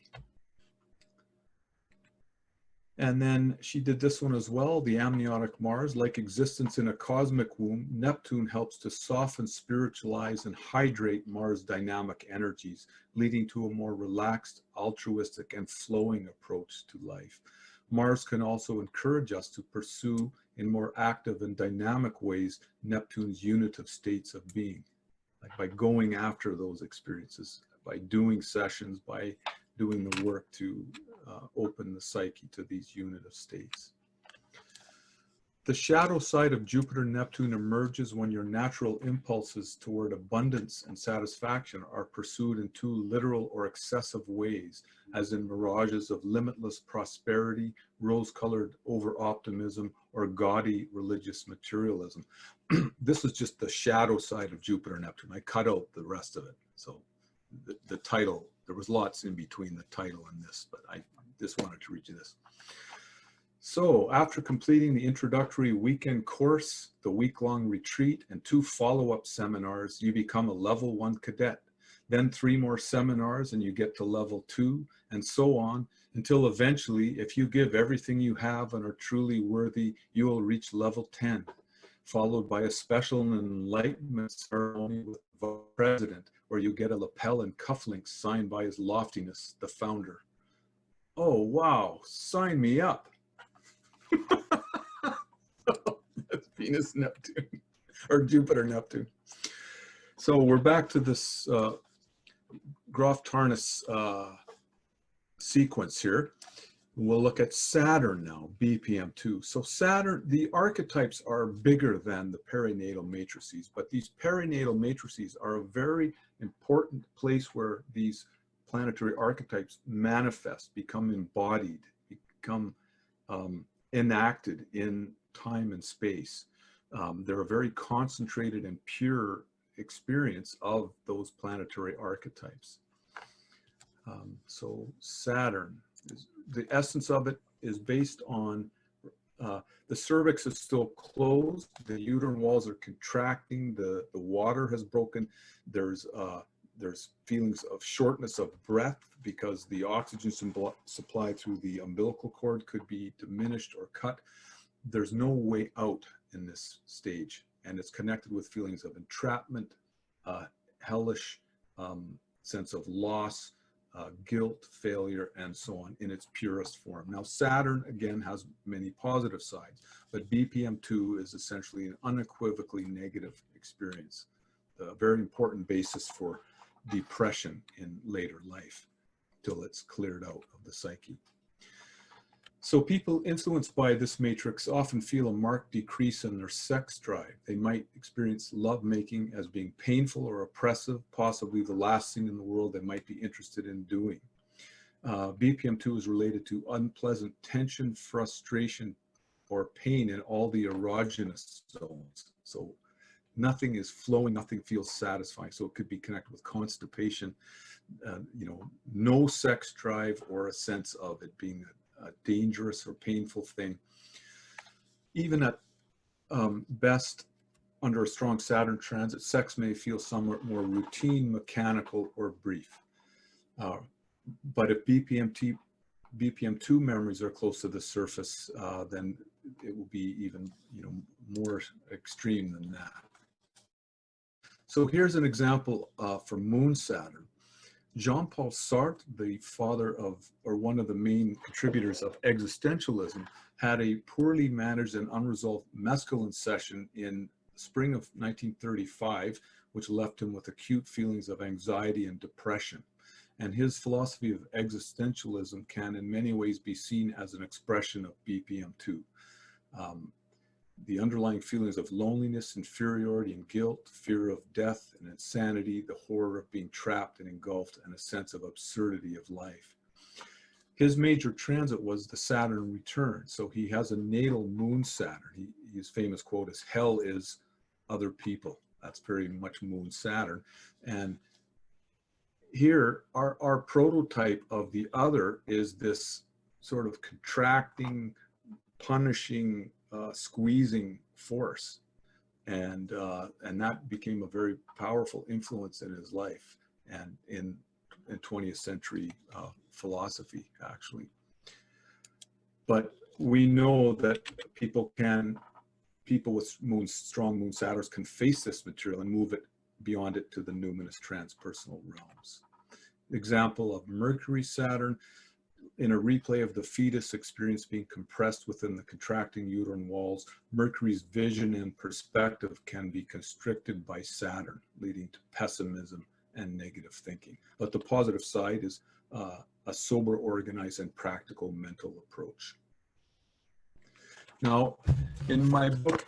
And then she did this one as well, the amniotic Mars. Like existence in a cosmic womb, Neptune helps to soften, spiritualize, and hydrate Mars' dynamic energies, leading to a more relaxed, altruistic, and flowing approach to life. Mars can also encourage us to pursue, in more active and dynamic ways, Neptune's unitive states of being, like by going after those experiences, by doing sessions, by doing the work to open the psyche to these unitive states. The shadow side of Jupiter-Neptune emerges when your natural impulses toward abundance and satisfaction are pursued in too literal or excessive ways, as in mirages of limitless prosperity, rose-colored over-optimism, or gaudy religious materialism. This is just the shadow side of Jupiter-Neptune. I cut out the rest of it. So the title, there was lots in between the title and this, but I just wanted to read you this. So after completing the introductory weekend course, the week-long retreat, and 2 follow-up seminars, you become a level 1 cadet. Then 3 more seminars and you get to level 2, and so on, until eventually, if you give everything you have and are truly worthy, you will reach level 10, followed by a special enlightenment ceremony with the president, where you get a lapel and cufflinks signed by His Loftiness, the founder. Oh, wow, sign me up. That's Venus Neptune, or Jupiter Neptune. So we're back to this Graf Tarnas sequence here. We'll look at Saturn now, BPM2. So Saturn, the archetypes are bigger than the perinatal matrices, but these perinatal matrices are a very important place where these planetary archetypes manifest, become embodied, become enacted in time and space. They're a very concentrated and pure experience of those planetary archetypes. So Saturn, the essence of it is based on the cervix is still closed, the uterine walls are contracting, the water has broken, there's feelings of shortness of breath because the oxygen supply through the umbilical cord could be diminished or cut. There's no way out in this stage, and it's connected with feelings of entrapment, hellish sense of loss, guilt, failure, and so on in its purest form. Now, Saturn, again, has many positive sides, but BPM2 is essentially an unequivocally negative experience, a very important basis for depression in later life till it's cleared out of the psyche. So people influenced by this matrix often feel a marked decrease in their sex drive. They might experience lovemaking as being painful or oppressive, possibly the last thing in the world they might be interested in doing. BPM2 is related to unpleasant tension, frustration, or pain in all the erogenous zones. So nothing is flowing, nothing feels satisfying. So it could be connected with constipation, no sex drive, or a sense of it being a dangerous or painful thing. Even at best, under a strong Saturn transit, sex may feel somewhat more routine, mechanical, or brief. But if BPM2 memories are close to the surface, then it will be even more extreme than that. So here's an example for Moon Saturn. Jean-Paul Sartre, the father of, or one of the main contributors of existentialism, had a poorly managed and unresolved mescaline session in spring of 1935, which left him with acute feelings of anxiety and depression. And his philosophy of existentialism can in many ways be seen as an expression of BPM2. The underlying feelings of loneliness, inferiority, and guilt, fear of death and insanity, the horror of being trapped and engulfed, and a sense of absurdity of life. His major transit was the Saturn return. So he has a natal Moon Saturn. His famous quote is, "Hell is other people." That's very much Moon Saturn. And here, our prototype of the other is this sort of contracting, punishing, squeezing force, and that became a very powerful influence in his life and in 20th century philosophy, actually. But we know that people with strong Moon Saturns can face this material and move it beyond it to the numinous transpersonal realms. Example of Mercury Saturn. In a replay of the fetus experience being compressed within the contracting uterine walls, Mercury's vision and perspective can be constricted by Saturn, leading to pessimism and negative thinking. But the positive side is a sober, organized, and practical mental approach. Now, in my book,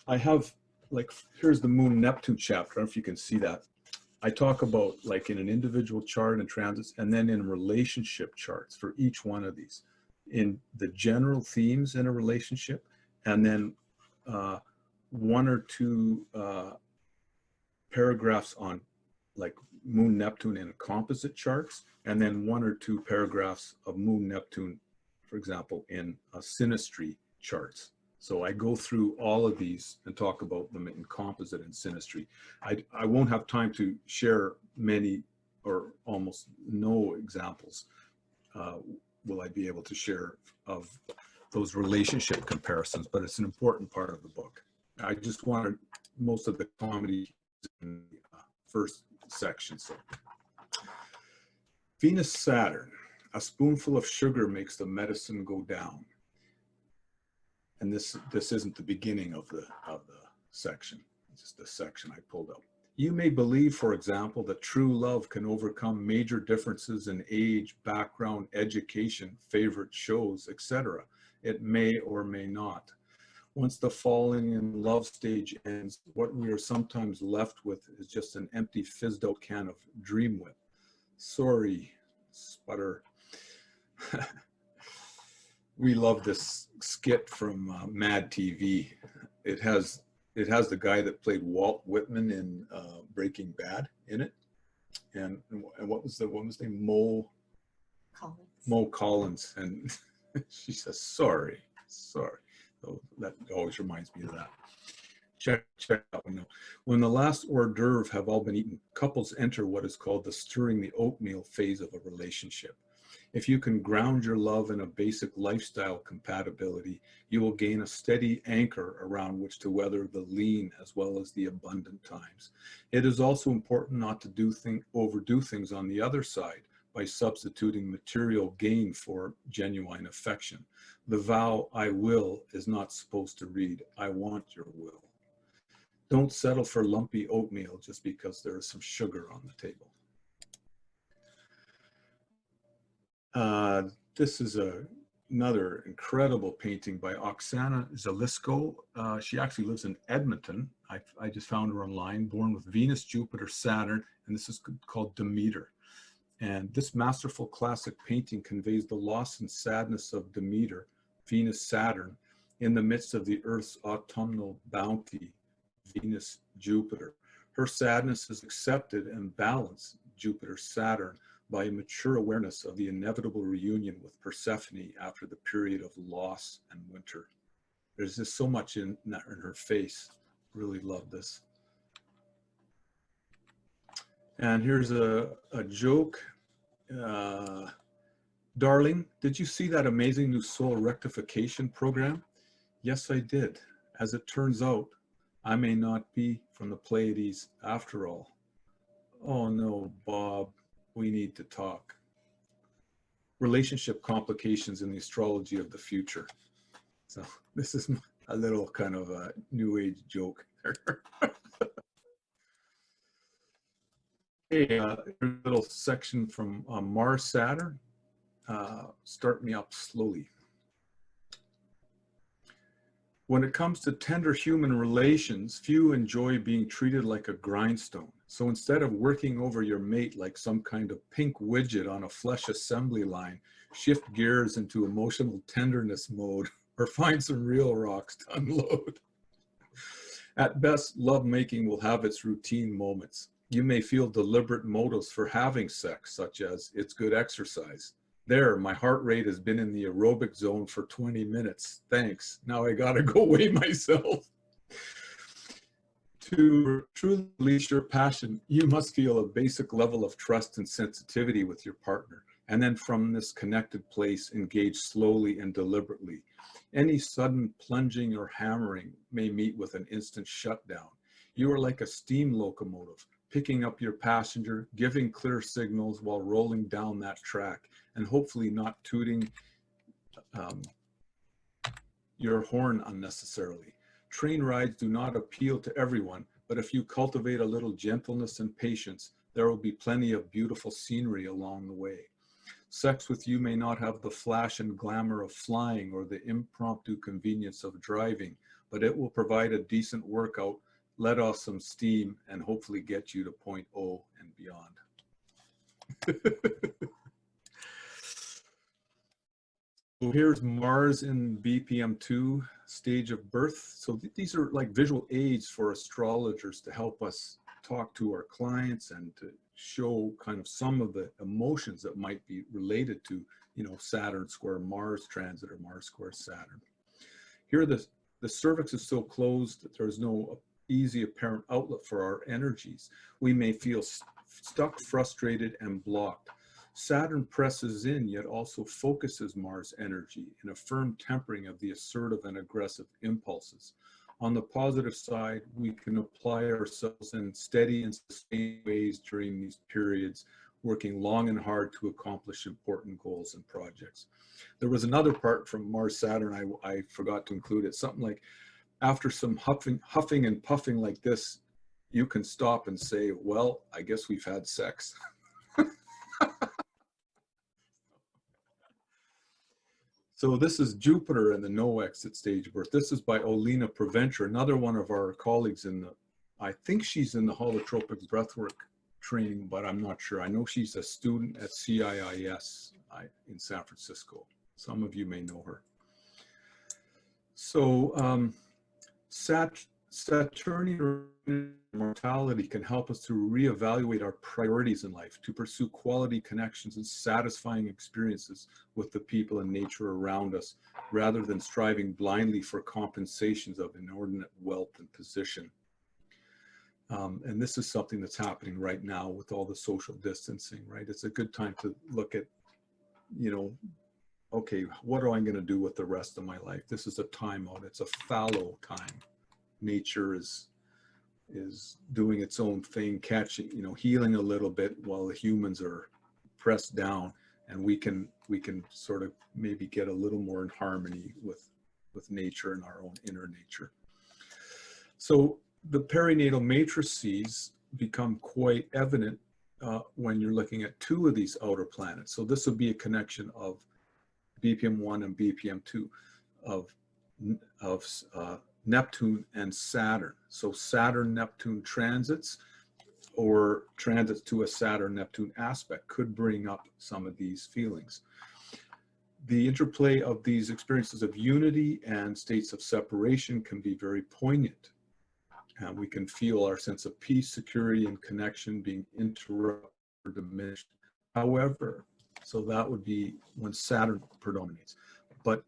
I have, like, here's the Moon Neptune chapter. I don't know if you can see that. I talk about, like, in an individual chart and transits, and then in relationship charts for each one of these, in the general themes in a relationship, and then one or two paragraphs on, like, Moon Neptune in composite charts, and then one or two paragraphs of Moon Neptune, for example, in synastry charts. So I go through all of these and talk about them in composite and synastry. I won't have time to share many or almost no examples will I be able to share of those relationship comparisons, but it's an important part of the book. I just wanted most of the comedy in the first section. So Venus Saturn, a spoonful of sugar makes the medicine go down. And this isn't the beginning of the section. It's just the section I pulled out. You may believe, for example, that true love can overcome major differences in age, background, education, favorite shows, etc. It may or may not. Once the falling in love stage ends, what we are sometimes left with is just an empty fizzed out can of dream whip. Sorry, sputter. We love this skit from Mad TV. It has the guy that played Walt Whitman in Breaking Bad in it, and what was his name? Mo Collins, and she says sorry. So that always reminds me of that. Check that one out. When the last hors d'oeuvre have all been eaten, couples enter what is called the stirring the oatmeal phase of a relationship. If you can ground your love in a basic lifestyle compatibility, you will gain a steady anchor around which to weather the lean as well as the abundant times. It is also important not to overdo things on the other side by substituting material gain for genuine affection. The vow, I will, is not supposed to read, I want your will. Don't settle for lumpy oatmeal just because there is some sugar on the table. This is another incredible painting by Oksana Zelisko. She actually lives in Edmonton. I just found her online, born with Venus, Jupiter, Saturn, and this is called Demeter. And this masterful classic painting conveys the loss and sadness of Demeter, Venus, Saturn, in the midst of the Earth's autumnal bounty, Venus, Jupiter. Her sadness is accepted and balanced, Jupiter, Saturn, by a mature awareness of the inevitable reunion with Persephone after the period of loss and winter. There's just so much in her face. Really love this. And here's a joke. Darling, did you see that amazing new soul rectification program? Yes, I did. As it turns out, I may not be from the Pleiades after all. Oh no, Bob. We need to talk. Relationship complications in the astrology of the future. So this is a little kind of a new age joke. Hey, a little section from Mars Saturn. Start me up slowly. When it comes to tender human relations, few enjoy being treated like a grindstone. So instead of working over your mate like some kind of pink widget on a flesh assembly line, shift gears into emotional tenderness mode or find some real rocks to unload. At best, lovemaking will have its routine moments. You may feel deliberate motives for having sex, such as, it's good exercise. There, my heart rate has been in the aerobic zone for 20 minutes. Thanks. Now I gotta go weigh myself. To truly release your passion, you must feel a basic level of trust and sensitivity with your partner. And then from this connected place, engage slowly and deliberately. Any sudden plunging or hammering may meet with an instant shutdown. You are like a steam locomotive, picking up your passenger, giving clear signals while rolling down that track, and hopefully not tooting your horn unnecessarily. Train rides do not appeal to everyone, but if you cultivate a little gentleness and patience, there will be plenty of beautiful scenery along the way. Sex with you may not have the flash and glamour of flying or the impromptu convenience of driving, but it will provide a decent workout, let off some steam, and hopefully get you to point O and beyond. So here's Mars in BPM2 stage of birth. So these are like visual aids for astrologers to help us talk to our clients and to show kind of some of the emotions that might be related to, you know, Saturn square Mars transit or Mars square Saturn. Here the cervix is so closed that there's no easy apparent outlet for our energies. We may feel stuck, frustrated, and blocked. Saturn presses in, yet also focuses Mars energy in a firm tempering of the assertive and aggressive impulses. On the positive side, we can apply ourselves in steady and sustained ways during these periods, working long and hard to accomplish important goals and projects. There was another part from Mars Saturn I forgot to include. It's something like, after some huffing and puffing like this, you can stop and say, well, I guess we've had sex. So this is Jupiter in the no exit stage of birth. This is by Olena Preventure, another one of our colleagues in the, I think she's in the holotropic breathwork training, but I'm not sure. I know she's a student at CIIS in San Francisco. Some of you may know her. So Saturnian mortality can help us to reevaluate our priorities in life, to pursue quality connections and satisfying experiences with the people and nature around us, rather than striving blindly for compensations of inordinate wealth and position. And this is something that's happening right now with all the social distancing, right? It's a good time to look at, you know, okay, what am I going to do with the rest of my life? This is a timeout. It's a fallow time. Nature is doing its own thing, catching, you know, healing a little bit while the humans are pressed down, and we can sort of maybe get a little more in harmony with nature and our own inner nature. So the perinatal matrices become quite evident when you're looking at two of these outer planets. So this would be a connection of BPM1 and BPM2 of Neptune and Saturn. So Saturn-Neptune transits or transits to a Saturn-Neptune aspect could bring up some of these feelings. The interplay of these experiences of unity and states of separation can be very poignant. And we can feel our sense of peace, security, and connection being interrupted or diminished. However, so that would be when Saturn predominates. But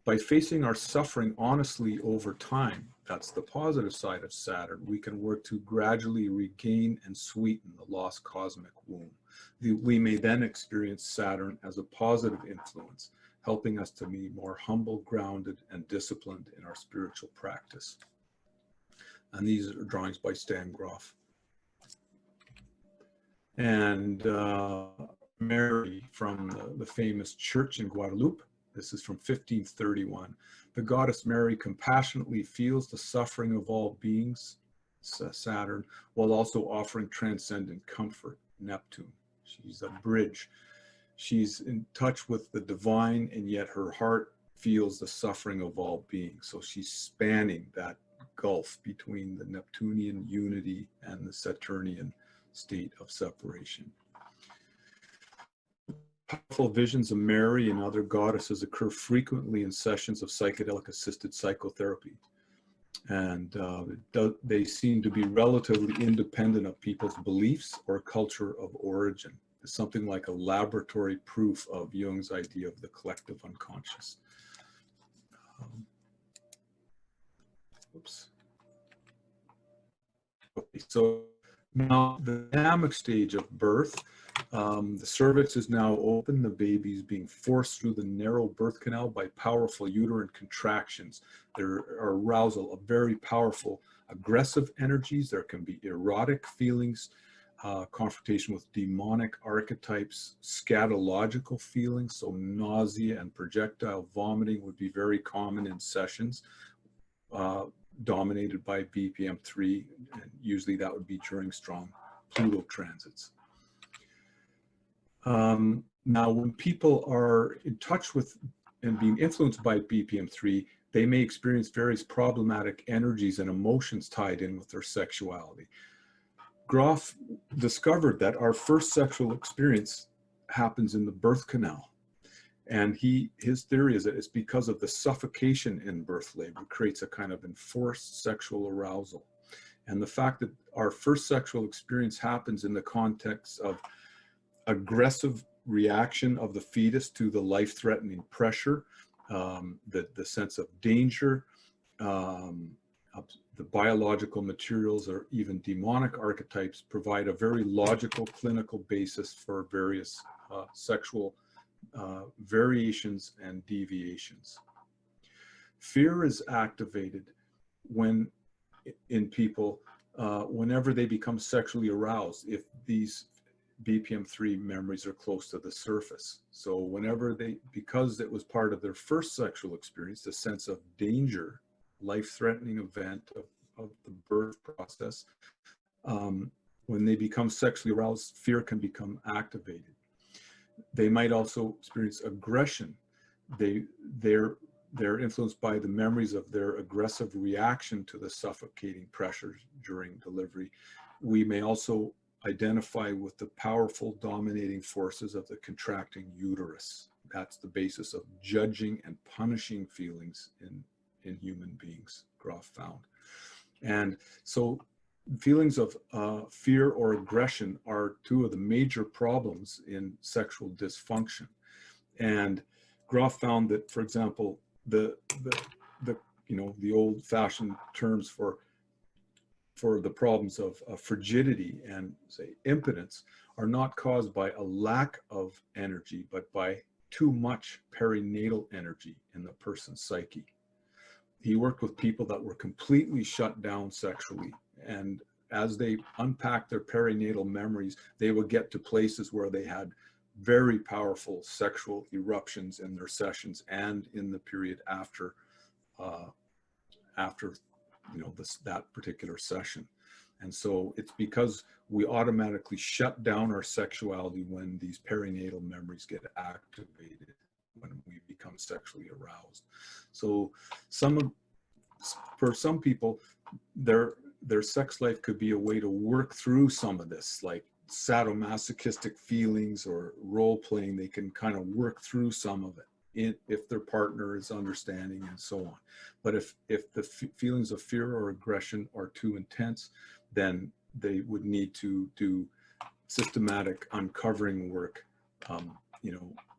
by facing our suffering honestly over time, that's the positive side of Saturn, we can work to gradually regain and sweeten the lost cosmic womb. We may then experience Saturn as a positive influence, helping us to be more humble, grounded, and disciplined in our spiritual practice. And these are drawings by Stan Groff. And Mary from the famous church in Guadalupe. This is from 1531. The goddess Mary compassionately feels the suffering of all beings, Saturn, while also offering transcendent comfort, Neptune. She's a bridge. She's in touch with the divine, and yet her heart feels the suffering of all beings. So she's spanning that gulf between the Neptunian unity and the Saturnian state of separation. Powerful visions of Mary and other goddesses occur frequently in sessions of psychedelic-assisted psychotherapy. And they seem to be relatively independent of people's beliefs or culture of origin. It's something like a laboratory proof of Jung's idea of the collective unconscious. Oops. Okay, so now the dynamic stage of birth, the cervix is now open, the baby is being forced through the narrow birth canal by powerful uterine contractions. There are arousal of very powerful aggressive energies. There can be erotic feelings, confrontation with demonic archetypes, scatological feelings, so nausea and projectile vomiting would be very common in sessions, dominated by BPM3, and usually that would be during strong Pluto transits. Now, when people are in touch with and being influenced by BPM3, they may experience various problematic energies and emotions tied in with their sexuality. Groff discovered that our first sexual experience happens in the birth canal. And his theory is that it's because of the suffocation in birth labor creates a kind of enforced sexual arousal. And the fact that our first sexual experience happens in the context of aggressive reaction of the fetus to the life-threatening pressure, the sense of danger, the biological materials or even demonic archetypes provide a very logical clinical basis for various sexual variations and deviations. Fear is activated in people whenever they become sexually aroused, if these BPM3 memories are close to the surface. So whenever because it was part of their first sexual experience, the sense of danger, life-threatening event of the birth process, when they become sexually aroused, fear can become activated. They might also experience aggression. They're influenced by the memories of their aggressive reaction to the suffocating pressures during delivery. We may also identify with the powerful dominating forces of the contracting uterus. That's the basis of judging and punishing feelings in human beings, Groff found. And so feelings of fear or aggression are two of the major problems in sexual dysfunction. And Groff found that, for example, the old-fashioned terms for the problems of frigidity and, say, impotence are not caused by a lack of energy, but by too much perinatal energy in the person's psyche. He worked with people that were completely shut down sexually, and as they unpacked their perinatal memories, they would get to places where they had very powerful sexual eruptions in their sessions and in the period after that particular session. And so it's because we automatically shut down our sexuality when these perinatal memories get activated, when we become sexually aroused. So for some people, their sex life could be a way to work through some of this, like sadomasochistic feelings or role playing. They can kind of work through some of it if their partner is understanding and so on. But if the feelings of fear or aggression are too intense, then they would need to do systematic uncovering work,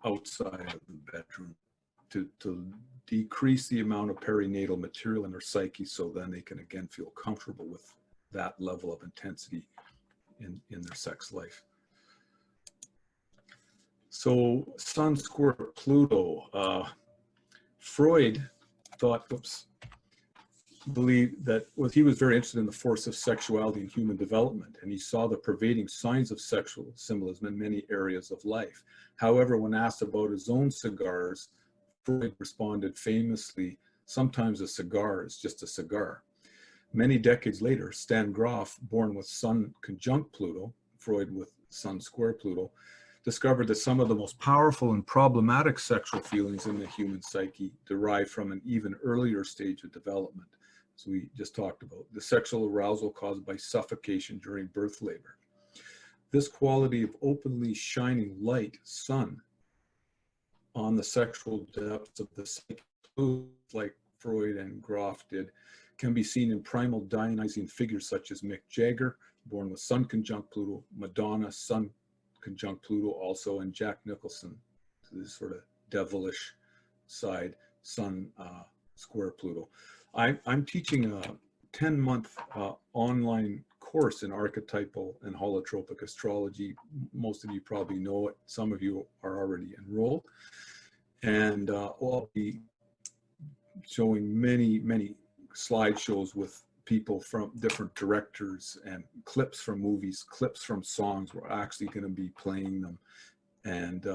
outside of the bedroom to decrease the amount of perinatal material in their psyche, so then they can again feel comfortable with that level of intensity in their sex life. So Sun square Pluto, Freud believed that he was very interested in the force of sexuality in human development, and he saw the pervading signs of sexual symbolism in many areas of life. However, when asked about his own cigars, Freud responded famously, "Sometimes a cigar is just a cigar." Many decades later, Stan Grof, born with Sun conjunct Pluto, Freud with Sun square Pluto, discovered that some of the most powerful and problematic sexual feelings in the human psyche derive from an even earlier stage of development. So we just talked about the sexual arousal caused by suffocation during birth labor. This quality of openly shining light, sun, on the sexual depths of the psyche, like Freud and Grof did, can be seen in primal Dionysian figures such as Mick Jagger, born with Sun conjunct Pluto, Madonna, Sun conjunct Pluto also, and Jack Nicholson, this sort of devilish side, Sun square Pluto. I'm teaching a 10-month online course in archetypal and holotropic astrology. Most of you probably know it. Some of you are already enrolled. And I'll be showing many slideshows with people from different directors and clips from movies, clips from songs. We're actually going to be playing them, and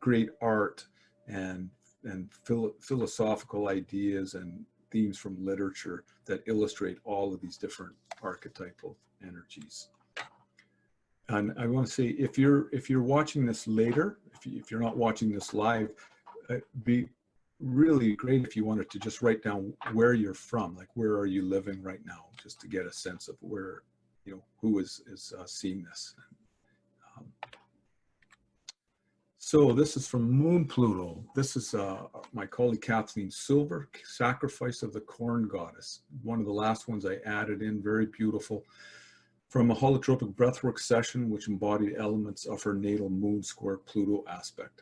great art and philosophical ideas and themes from literature that illustrate all of these different archetypal energies. And I want to say, if you're watching this later, if you're not watching this live, it'd be really great if you wanted to just write down where you're from, like where are you living right now, just to get a sense of where, you know, who is seeing this. So this is from Moon Pluto. This is my colleague Kathleen Silver, Sacrifice of the Corn Goddess. One of the last ones I added in, very beautiful. From a holotropic breathwork session, which embodied elements of her natal moon square Pluto aspect.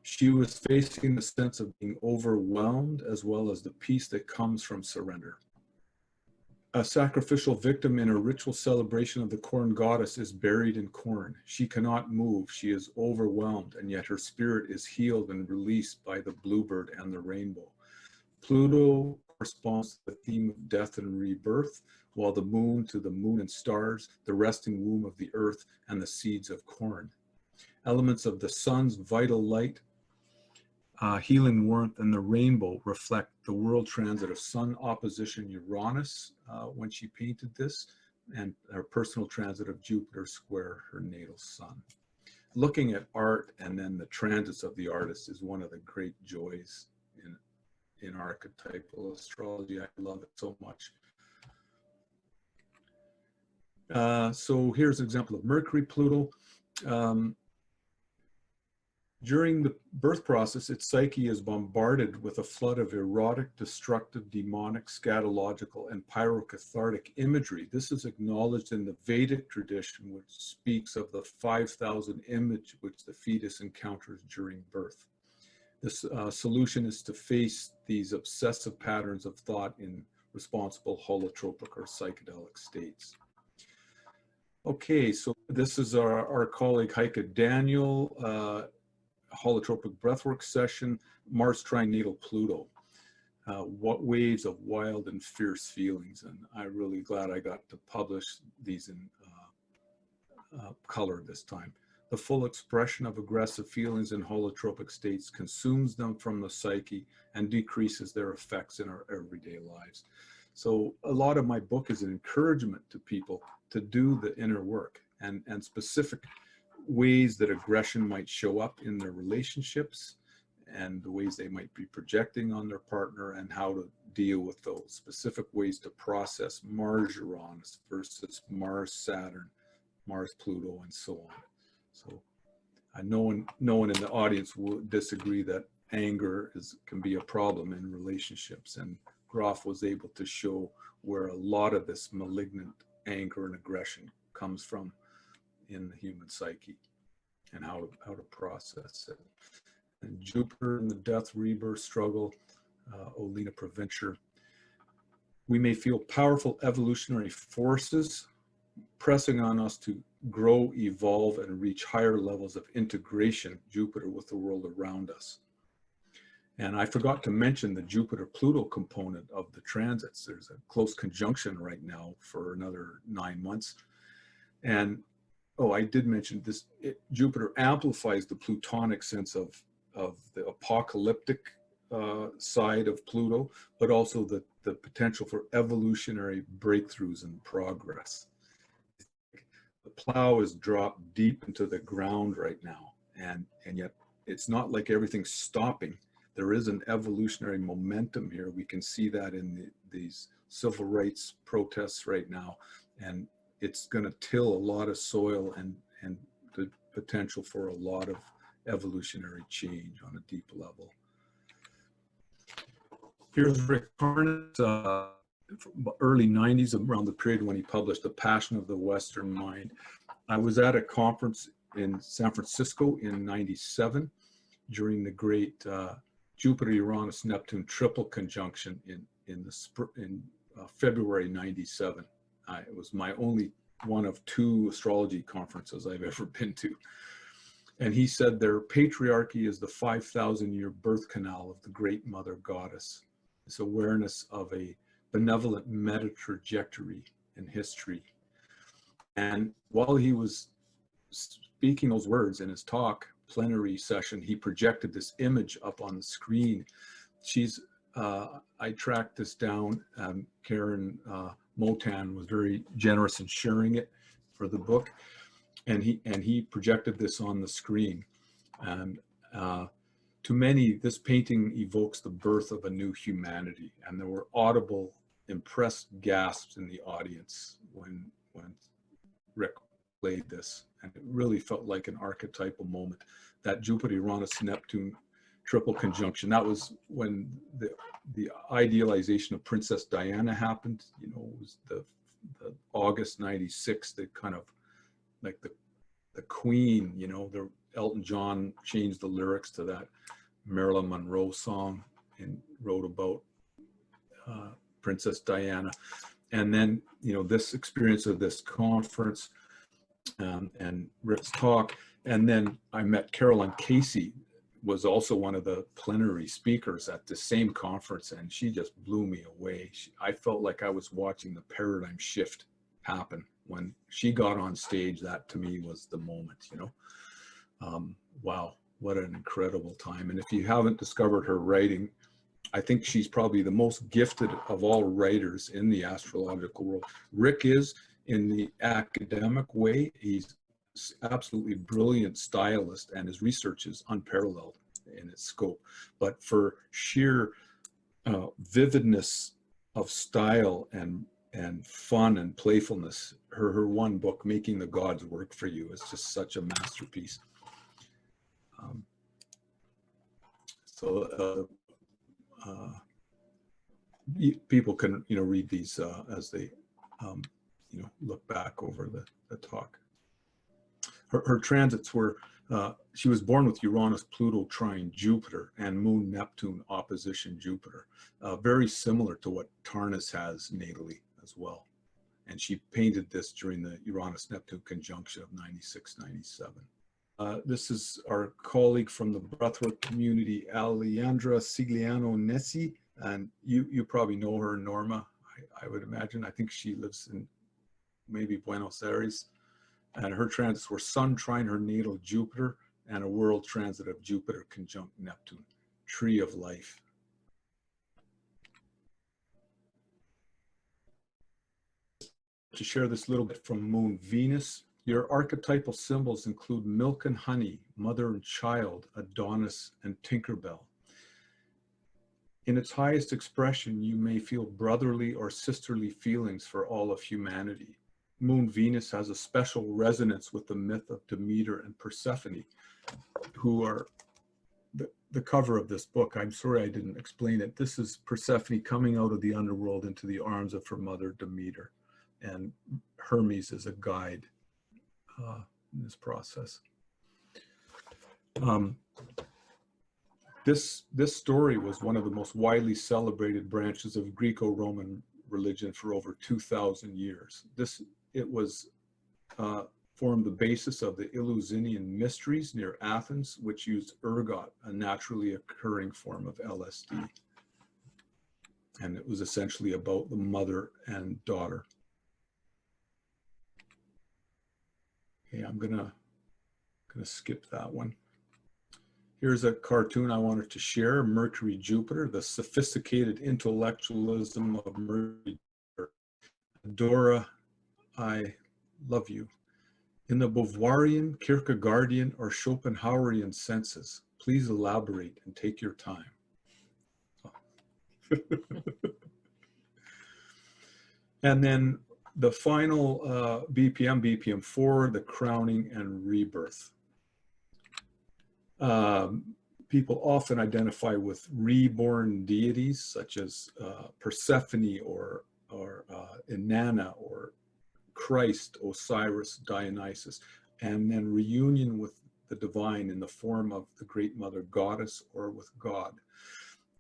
She was facing the sense of being overwhelmed, as well as the peace that comes from surrender. A sacrificial victim in a ritual celebration of the corn goddess is buried in corn. She cannot move. She is overwhelmed, and yet her spirit is healed and released by the bluebird and the rainbow. Pluto corresponds to the theme of death and rebirth, while the moon to the moon and stars, the resting womb of the earth, and the seeds of corn. Elements of the sun's vital light, healing warmth, and the rainbow reflect the world transit of Sun opposition Uranus when she painted this, and her personal transit of Jupiter square her natal sun. Looking at art and then the transits of the artist is one of the great joys in archetypal astrology. I love it so much. So here's an example of Mercury Pluto. During the birth process, its psyche is bombarded with a flood of erotic, destructive, demonic, scatological, and pyrocathartic imagery. This is acknowledged in the Vedic tradition, which speaks of the 5,000 image which the fetus encounters during birth. This solution is to face these obsessive patterns of thought in responsible holotropic or psychedelic states. Okay, so this is our colleague Heike Daniel, holotropic breathwork session, Mars trine natal Pluto. What waves of wild and fierce feelings, and I'm really glad I got to publish these in color this time. The full expression of aggressive feelings in holotropic states consumes them from the psyche and decreases their effects in our everyday lives. So a lot of my book is an encouragement to people to do the inner work and specific ways that aggression might show up in their relationships and the ways they might be projecting on their partner, and how to deal with those specific ways to process Mars Uranus versus Mars Saturn, Mars Pluto, and so on. So no one in the audience will disagree that anger can be a problem in relationships, and Groff was able to show where a lot of this malignant anger and aggression comes from in the human psyche, and how to process it. And Jupiter in the death rebirth struggle, Olena Provencher. We may feel powerful evolutionary forces pressing on us to grow, evolve, and reach higher levels of integration, Jupiter, with the world around us. And I forgot to mention the Jupiter-Pluto component of the transits. There's a close conjunction right now for another 9 months. And oh, I did mention this, Jupiter amplifies the Plutonic sense of the apocalyptic side of Pluto, but also the potential for evolutionary breakthroughs and progress. The plow is dropped deep into the ground right now, and yet it's not like everything's stopping. There is an evolutionary momentum here. We can see that in these civil rights protests right now, and it's going to till a lot of soil and the potential for a lot of evolutionary change on a deep level. Here's Rick Carnett, early 90s, around the period when he published The Passion of the Western Mind. I was at a conference in San Francisco in '97 during the great Jupiter-Uranus-Neptune triple conjunction in February '97. It was my only one of 2 astrology conferences I've ever been to. And he said their patriarchy is the 5,000-year birth canal of the great mother goddess. This awareness of a benevolent meta trajectory in history. And while he was speaking those words in his talk, plenary session, he projected this image up on the screen. I tracked this down. Karen Motan was very generous in sharing it for the book. and he projected this on the screen. And to many, this painting evokes the birth of a new humanity. And there were audible, impressed gasps in the audience when Rick played this. And it really felt like an archetypal moment. That Jupiter-Uranus-Neptune triple conjunction, that was when the idealization of Princess Diana happened. You know, it was the August 96, the kind of like the queen, you know, the Elton John changed the lyrics to that Marilyn Monroe song and wrote about Princess Diana. And then, you know, this experience of this conference and Rick's talk. And then I met Carolyn Casey, was also one of the plenary speakers at the same conference, and she just blew me away. I felt like I was watching the paradigm shift happen when she got on stage. That to me was the moment, you know. Wow, what an incredible time. And if you haven't discovered her writing, I think she's probably the most gifted of all writers in the astrological world. Rick is, in the academic way, he's absolutely brilliant stylist, and his research is unparalleled in its scope. But for sheer vividness of style and fun and playfulness, her one book, Making the Gods Work for You, is just such a masterpiece. People can, you know, read these as they you know, look back over the talk. Her transits were, she was born with Uranus, Pluto trine Jupiter, and Moon, Neptune opposition Jupiter, very similar to what Tarnas has natally as well. And she painted this during the Uranus-Neptune conjunction of 96, 97. This is our colleague from the breathwork community, Alejandra Sigliano Nessi, and you probably know her, Norma, I would imagine. I think she lives in maybe Buenos Aires. And her transits were Sun trine her natal Jupiter and a world transit of Jupiter conjunct Neptune, tree of life. To share this little bit from Moon Venus, your archetypal symbols include milk and honey, mother and child, Adonis, and Tinkerbell. In its highest expression, you may feel brotherly or sisterly feelings for all of humanity. Moon Venus has a special resonance with the myth of Demeter and Persephone, who are the cover of this book. I'm sorry I didn't explain it. This is Persephone coming out of the underworld into the arms of her mother Demeter, and Hermes is a guide in this process. This story was one of the most widely celebrated branches of Greco-Roman religion for over 2,000 years. It was formed the basis of the Eleusinian mysteries near Athens, which used ergot, a naturally occurring form of LSD. And it was essentially about the mother and daughter. Okay, I'm gonna skip that one. Here's a cartoon I wanted to share, Mercury Jupiter, the sophisticated intellectualism of Mercury. Dora, I love you. In the Beauvoirian, Kierkegaardian, or Schopenhauerian senses, please elaborate and take your time. And then the final BPM 4, the crowning and rebirth. People often identify with reborn deities such as Persephone or Inanna or Christ, Osiris, Dionysus, and then reunion with the divine in the form of the Great Mother Goddess or with God.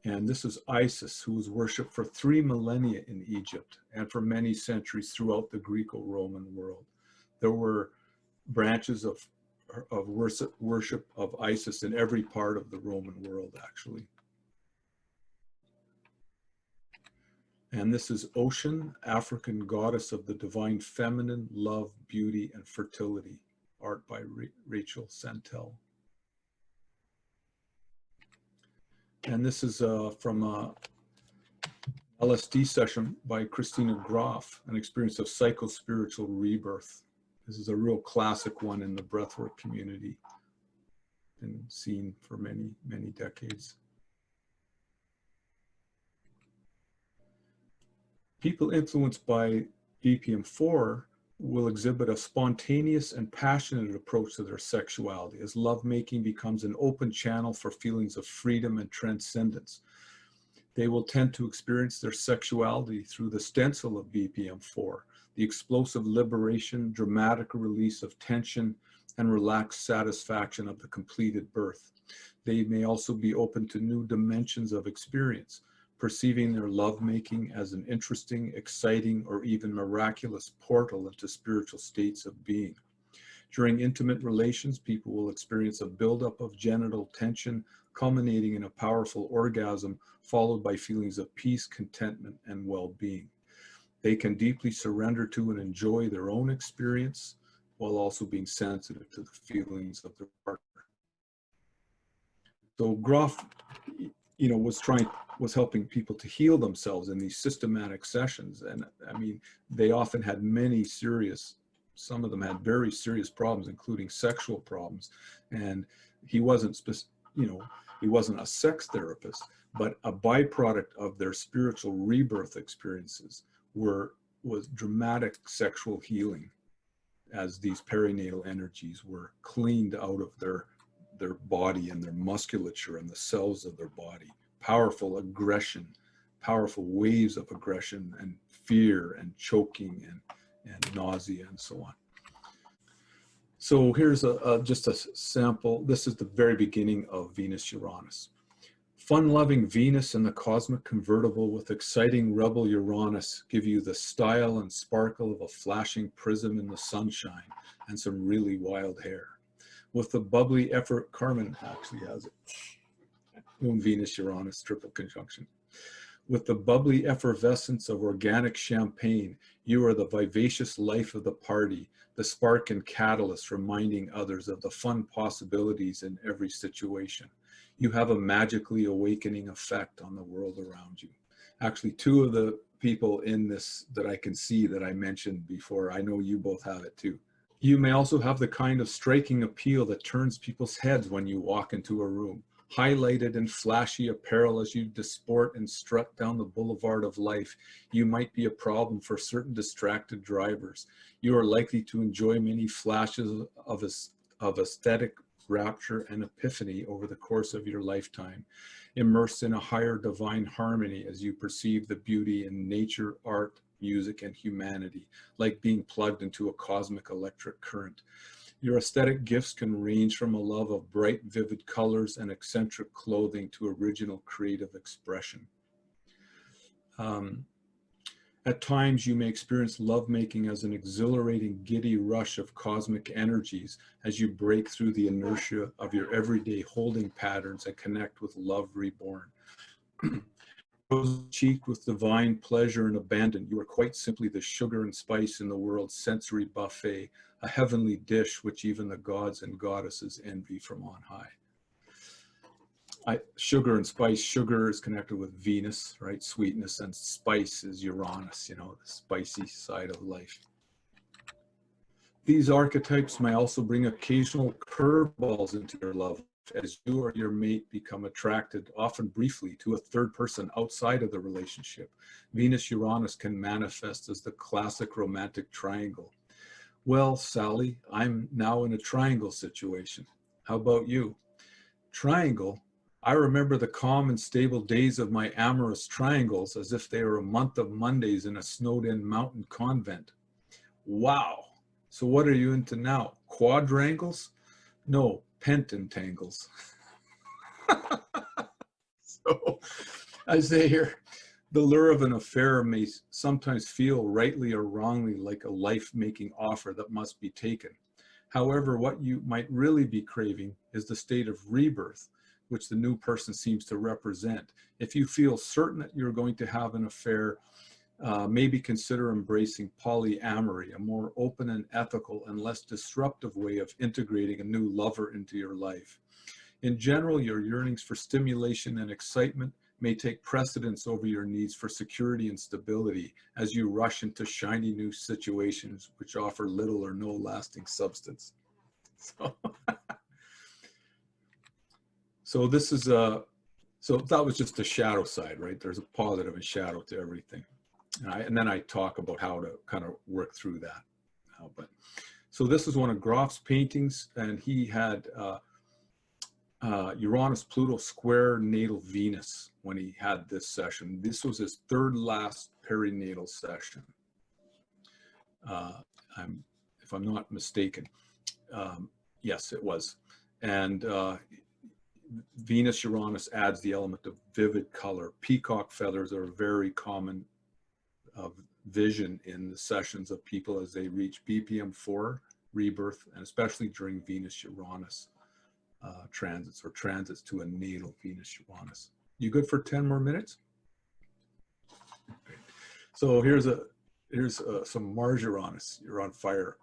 And this is Isis, who was worshipped for 3 millennia in Egypt and for many centuries throughout the Greco-Roman world. There were branches of worship of Isis in every part of the Roman world, actually. And this is Ocean, African goddess of the divine feminine, love, beauty, and fertility, art by Rachel Santel. And this is from a LSD session by Christina Groff, an experience of psycho-spiritual rebirth. This is a real classic one in the breathwork community, been seen for many, many decades. People influenced by BPM-4 will exhibit a spontaneous and passionate approach to their sexuality, as lovemaking becomes an open channel for feelings of freedom and transcendence. They will tend to experience their sexuality through the stencil of BPM-4, the explosive liberation, dramatic release of tension, and relaxed satisfaction of the completed birth. They may also be open to new dimensions of experience, perceiving their lovemaking as an interesting, exciting, or even miraculous portal into spiritual states of being. During intimate relations, people will experience a buildup of genital tension, culminating in a powerful orgasm, followed by feelings of peace, contentment, and well-being. They can deeply surrender to and enjoy their own experience, while also being sensitive to the feelings of their partner. So Groff, was helping people to heal themselves in these systematic sessions. And I mean, they often had some of them had very serious problems, including sexual problems. And he wasn't a sex therapist, but a byproduct of their spiritual rebirth experiences was dramatic sexual healing, as these perinatal energies were cleaned out of their body and their musculature and the cells of their body. Powerful aggression, powerful waves of aggression and fear and choking and nausea and so on. So here's just a sample. This is the very beginning of Venus-Uranus. Fun-loving Venus and the cosmic convertible with exciting rebel Uranus give you the style and sparkle of a flashing prism in the sunshine and some really wild hair. With the bubbly effort, Carmen actually has it. Venus-Uranus triple conjunction. With the bubbly effervescence of organic champagne, you are the vivacious life of the party, the spark and catalyst reminding others of the fun possibilities in every situation. You have a magically awakening effect on the world around you. Actually, two of the people in this that I can see that I mentioned before, I know you both have it too. You may also have the kind of striking appeal that turns people's heads when you walk into a room. Highlighted in flashy apparel as you disport and strut down the boulevard of life, you might be a problem for certain distracted drivers. You are likely to enjoy many flashes of aesthetic rapture and epiphany over the course of your lifetime, immersed in a higher divine harmony as you perceive the beauty in nature, art, music, and humanity, like being plugged into a cosmic electric current. Your aesthetic gifts can range from a love of bright, vivid colors and eccentric clothing to original creative expression. At times, you may experience lovemaking as an exhilarating, giddy rush of cosmic energies as you break through the inertia of your everyday holding patterns and connect with love reborn. Rose-cheeked with divine pleasure and abandon, you are quite simply the sugar and spice in the world's sensory buffet, a heavenly dish which even the gods and goddesses envy from on high. Sugar and spice, sugar is connected with Venus, right? Sweetness, and spice is Uranus, the spicy side of life. These archetypes may also bring occasional curveballs into your love as you or your mate become attracted, often briefly, to a third person outside of the relationship. Venus-Uranus can manifest as the classic romantic triangle. Well, Sally, I'm now in a triangle situation. How about you? Triangle? I remember the calm and stable days of my amorous triangles as if they were a month of Mondays in a snowed-in mountain convent. Wow. So what are you into now? Quadrangles? No, pentantangles. So I say here, the lure of an affair may sometimes feel rightly or wrongly like a life-making offer that must be taken. However, what you might really be craving is the state of rebirth, which the new person seems to represent. If you feel certain that you're going to have an affair, maybe consider embracing polyamory, a more open and ethical and less disruptive way of integrating a new lover into your life. In general, your yearnings for stimulation and excitement may take precedence over your needs for security and stability as you rush into shiny new situations which offer little or no lasting substance. So this is so that was just the shadow side, right? There's a positive and shadow to everything. And then I talk about how to kind of work through that. So this is one of Groff's paintings, and he had Uranus, Pluto square natal Venus when he had this session. This was his third last perinatal session. If I'm not mistaken, yes, it was. And Venus Uranus adds the element of vivid color. Peacock feathers are a very common vision in the sessions of people as they reach BPM 4 rebirth, and especially during Venus Uranus transits or transits to a natal Venus Uranus. You good for 10 more minutes? Okay. So here's some Mars Uranus. You're on fire.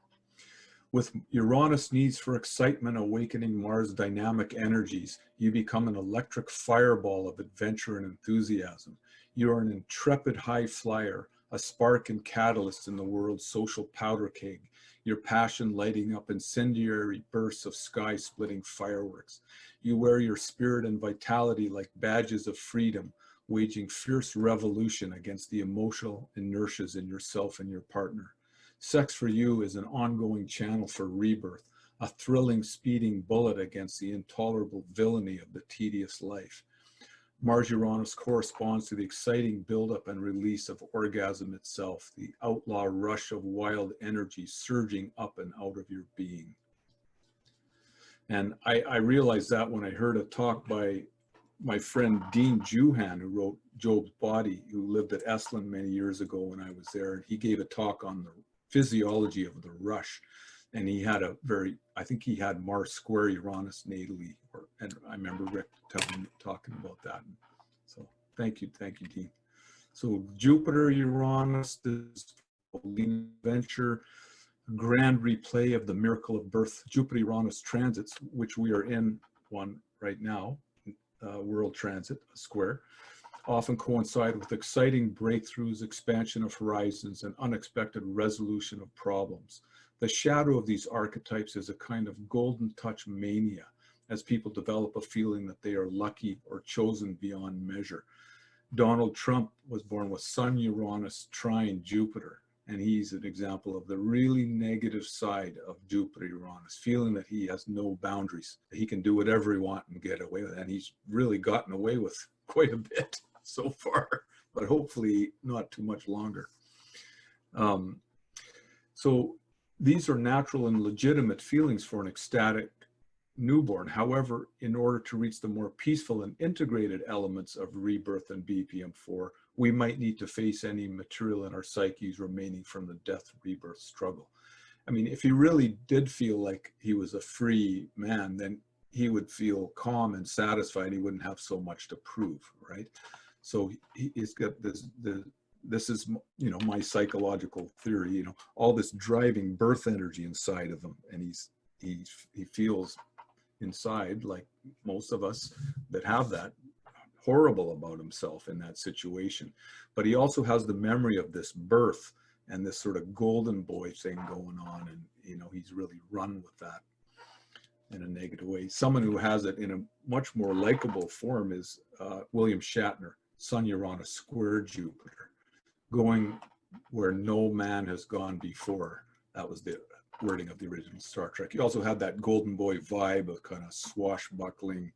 With Uranus needs for excitement awakening Mars dynamic energies, you become an electric fireball of adventure and enthusiasm. You are an intrepid high flyer, a spark and catalyst in the world's social powder keg, your passion lighting up incendiary bursts of sky-splitting fireworks. You wear your spirit and vitality like badges of freedom, waging fierce revolution against the emotional inertias in yourself and your partner. Sex for you is an ongoing channel for rebirth, a thrilling, speeding bullet against the intolerable villainy of the tedious life. Mars-Uranus corresponds to the exciting buildup and release of orgasm itself, the outlaw rush of wild energy surging up and out of your being. And I realized that when I heard a talk by my friend Dean Juhan, who wrote Job's Body, who lived at Esalen many years ago when I was there, and he gave a talk on the physiology of the rush. And he had I think he had Mars square Uranus natally, and I remember Rick talking about that. So thank you, Dean. So Jupiter Uranus, this venture, grand replay of the miracle of birth. Jupiter Uranus transits, which we are in one right now, world transit, a square, often coincide with exciting breakthroughs, expansion of horizons, and unexpected resolution of problems. The shadow of these archetypes is a kind of golden touch mania, as people develop a feeling that they are lucky or chosen beyond measure. Donald Trump was born with Sun Uranus trine Jupiter, and he's an example of the really negative side of Jupiter Uranus, feeling that he has no boundaries. He can do whatever he wants and get away with it, and he's really gotten away with quite a bit so far, but hopefully not too much longer. So these are natural and legitimate feelings for an ecstatic newborn. However, in order to reach the more peaceful and integrated elements of rebirth and BPM4, we might need to face any material in our psyches remaining from the death rebirth struggle. I mean, if he really did feel like he was a free man, then he would feel calm and satisfied. He wouldn't have so much to prove, right? So he's got this is, you know, my psychological theory, you know, all this driving birth energy inside of him, and he feels inside, like most of us that have that, horrible about himself in that situation. But he also has the memory of this birth and this sort of golden boy thing going on, and you know, he's really run with that in a negative way. Someone who has it in a much more likable form is William Shatner, Sun Uranus square Jupiter, going where no man has gone before. That was the wording of the original Star Trek. He also had that golden boy vibe of kind of swashbuckling,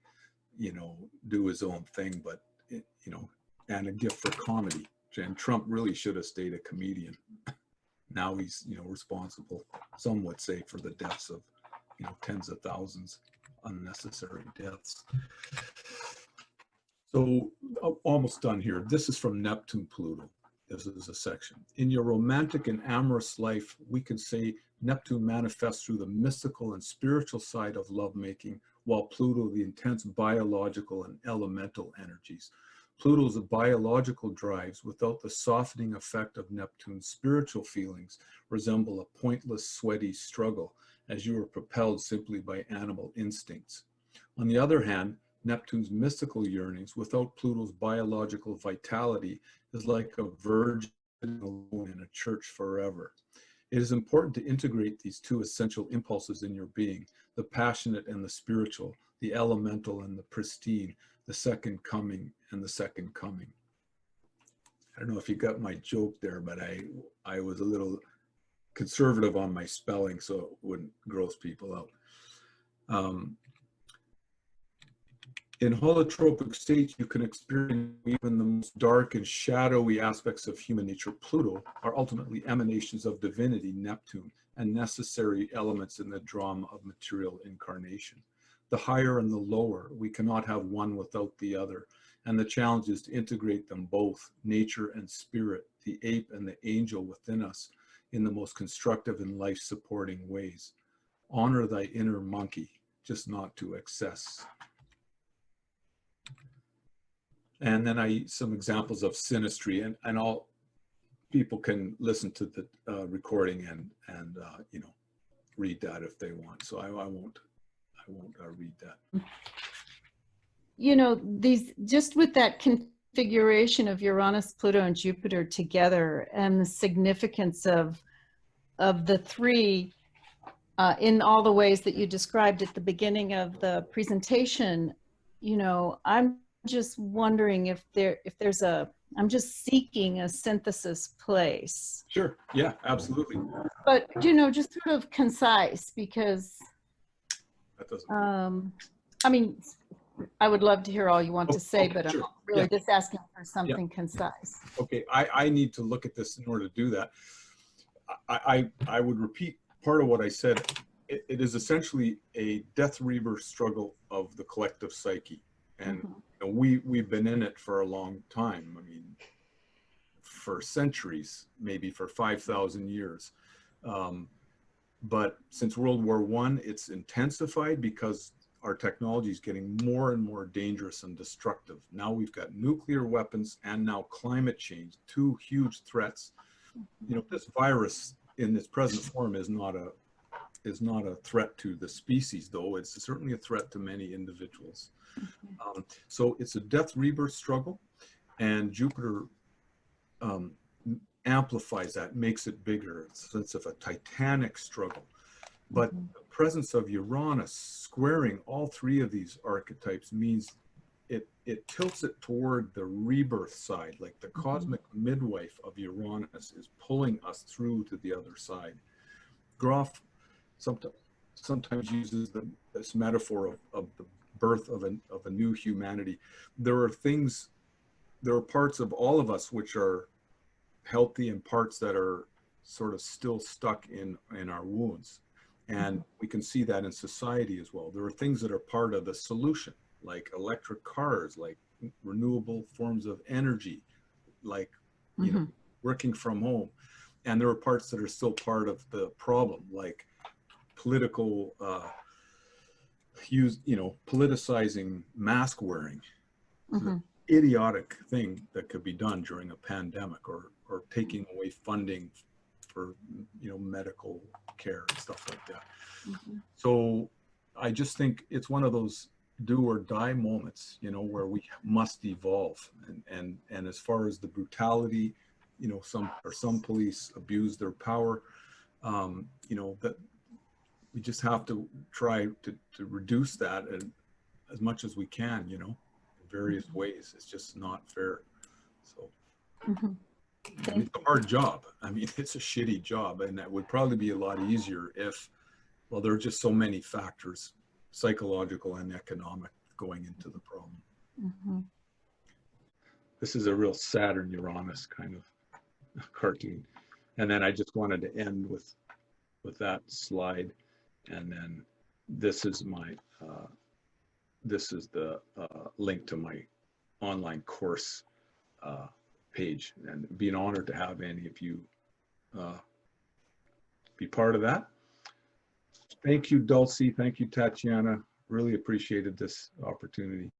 you know, do his own thing, but, you know, and a gift for comedy. And Trump really should have stayed a comedian. Now he's, you know, responsible, some would say, for the deaths of, you know, tens of thousands, unnecessary deaths. So almost done here. This is from Neptune Pluto. This is a section. In your romantic and amorous life, we can say Neptune manifests through the mystical and spiritual side of lovemaking, while Pluto, the intense biological and elemental energies. Pluto's biological drives, without the softening effect of Neptune's spiritual feelings, resemble a pointless, sweaty struggle, as you are propelled simply by animal instincts. On the other hand, Neptune's mystical yearnings without Pluto's biological vitality is like a virgin alone in a church forever. It is important to integrate these two essential impulses in your being, the passionate and the spiritual, the elemental and the pristine, the second coming and the second coming. I don't know if you got my joke there, but I was a little conservative on my spelling so it wouldn't gross people out. In holotropic states, you can experience even the most dark and shadowy aspects of human nature. Pluto are ultimately emanations of divinity, Neptune, and necessary elements in the drama of material incarnation. The higher and the lower, we cannot have one without the other. And the challenge is to integrate them both, nature and spirit, the ape and the angel within us, in the most constructive and life-supporting ways. Honor thy inner monkey, just not to excess. And then some examples of synastry, and all people can listen to the recording and you know, read that if they want. So I won't read that. You know, these, just with that configuration of Uranus, Pluto, and Jupiter together, and the significance of the three in all the ways that you described at the beginning of the presentation, you know, I'm just wondering if there's I'm just seeking a synthesis place. Sure, yeah, absolutely. But, you know, just sort of concise, because, That doesn't I mean, I would love to hear all you want to say, okay, but sure. I'm really Yeah. just asking for something concise. Okay, I need to look at this in order to do that. I would repeat part of what I said. It is essentially a death rebirth struggle of the collective psyche. And you know, we've been in it for a long time. I mean, for centuries, maybe for 5,000 years. But since World War I, it's intensified because our technology is getting more and more dangerous and destructive. Now we've got nuclear weapons and now climate change, two huge threats. You know, this virus in its present form is not a threat to the species, though it's certainly a threat to many individuals. So it's a death rebirth struggle, and Jupiter amplifies that, makes it bigger. It's a sense of a titanic struggle. But the presence of Uranus squaring all three of these archetypes means it tilts it toward the rebirth side, like the cosmic midwife of Uranus is pulling us through to the other side. Groff sometimes uses this metaphor of the birth of a new humanity. There are parts of all of us which are healthy and parts that are sort of still stuck in our wounds. And we can see that in society as well. There are things that are part of the solution, like electric cars, like renewable forms of energy, like you know, working from home. And there are parts that are still part of the problem, like political politicizing mask wearing. It's an idiotic thing that could be done during a pandemic, or taking away funding for, you know, medical care and stuff like that. So I just think it's one of those do or die moments, you know, where we must evolve. And as far as the brutality, you know, some police abuse their power, you know, that we just have to try to reduce that as much as we can, you know, in various ways. It's just not fair. So it's a hard job. I mean, it's a shitty job, and that would probably be a lot easier if, well, there are just so many factors, psychological and economic, going into the problem. This is a real Saturn Uranus kind of cartoon. And then I just wanted to end with that slide. And then this is my, this is the link to my online course page, and it'd be an honor to have any of you be part of that. Thank you, Dulcie. Thank you, Tatiana. Really appreciated this opportunity.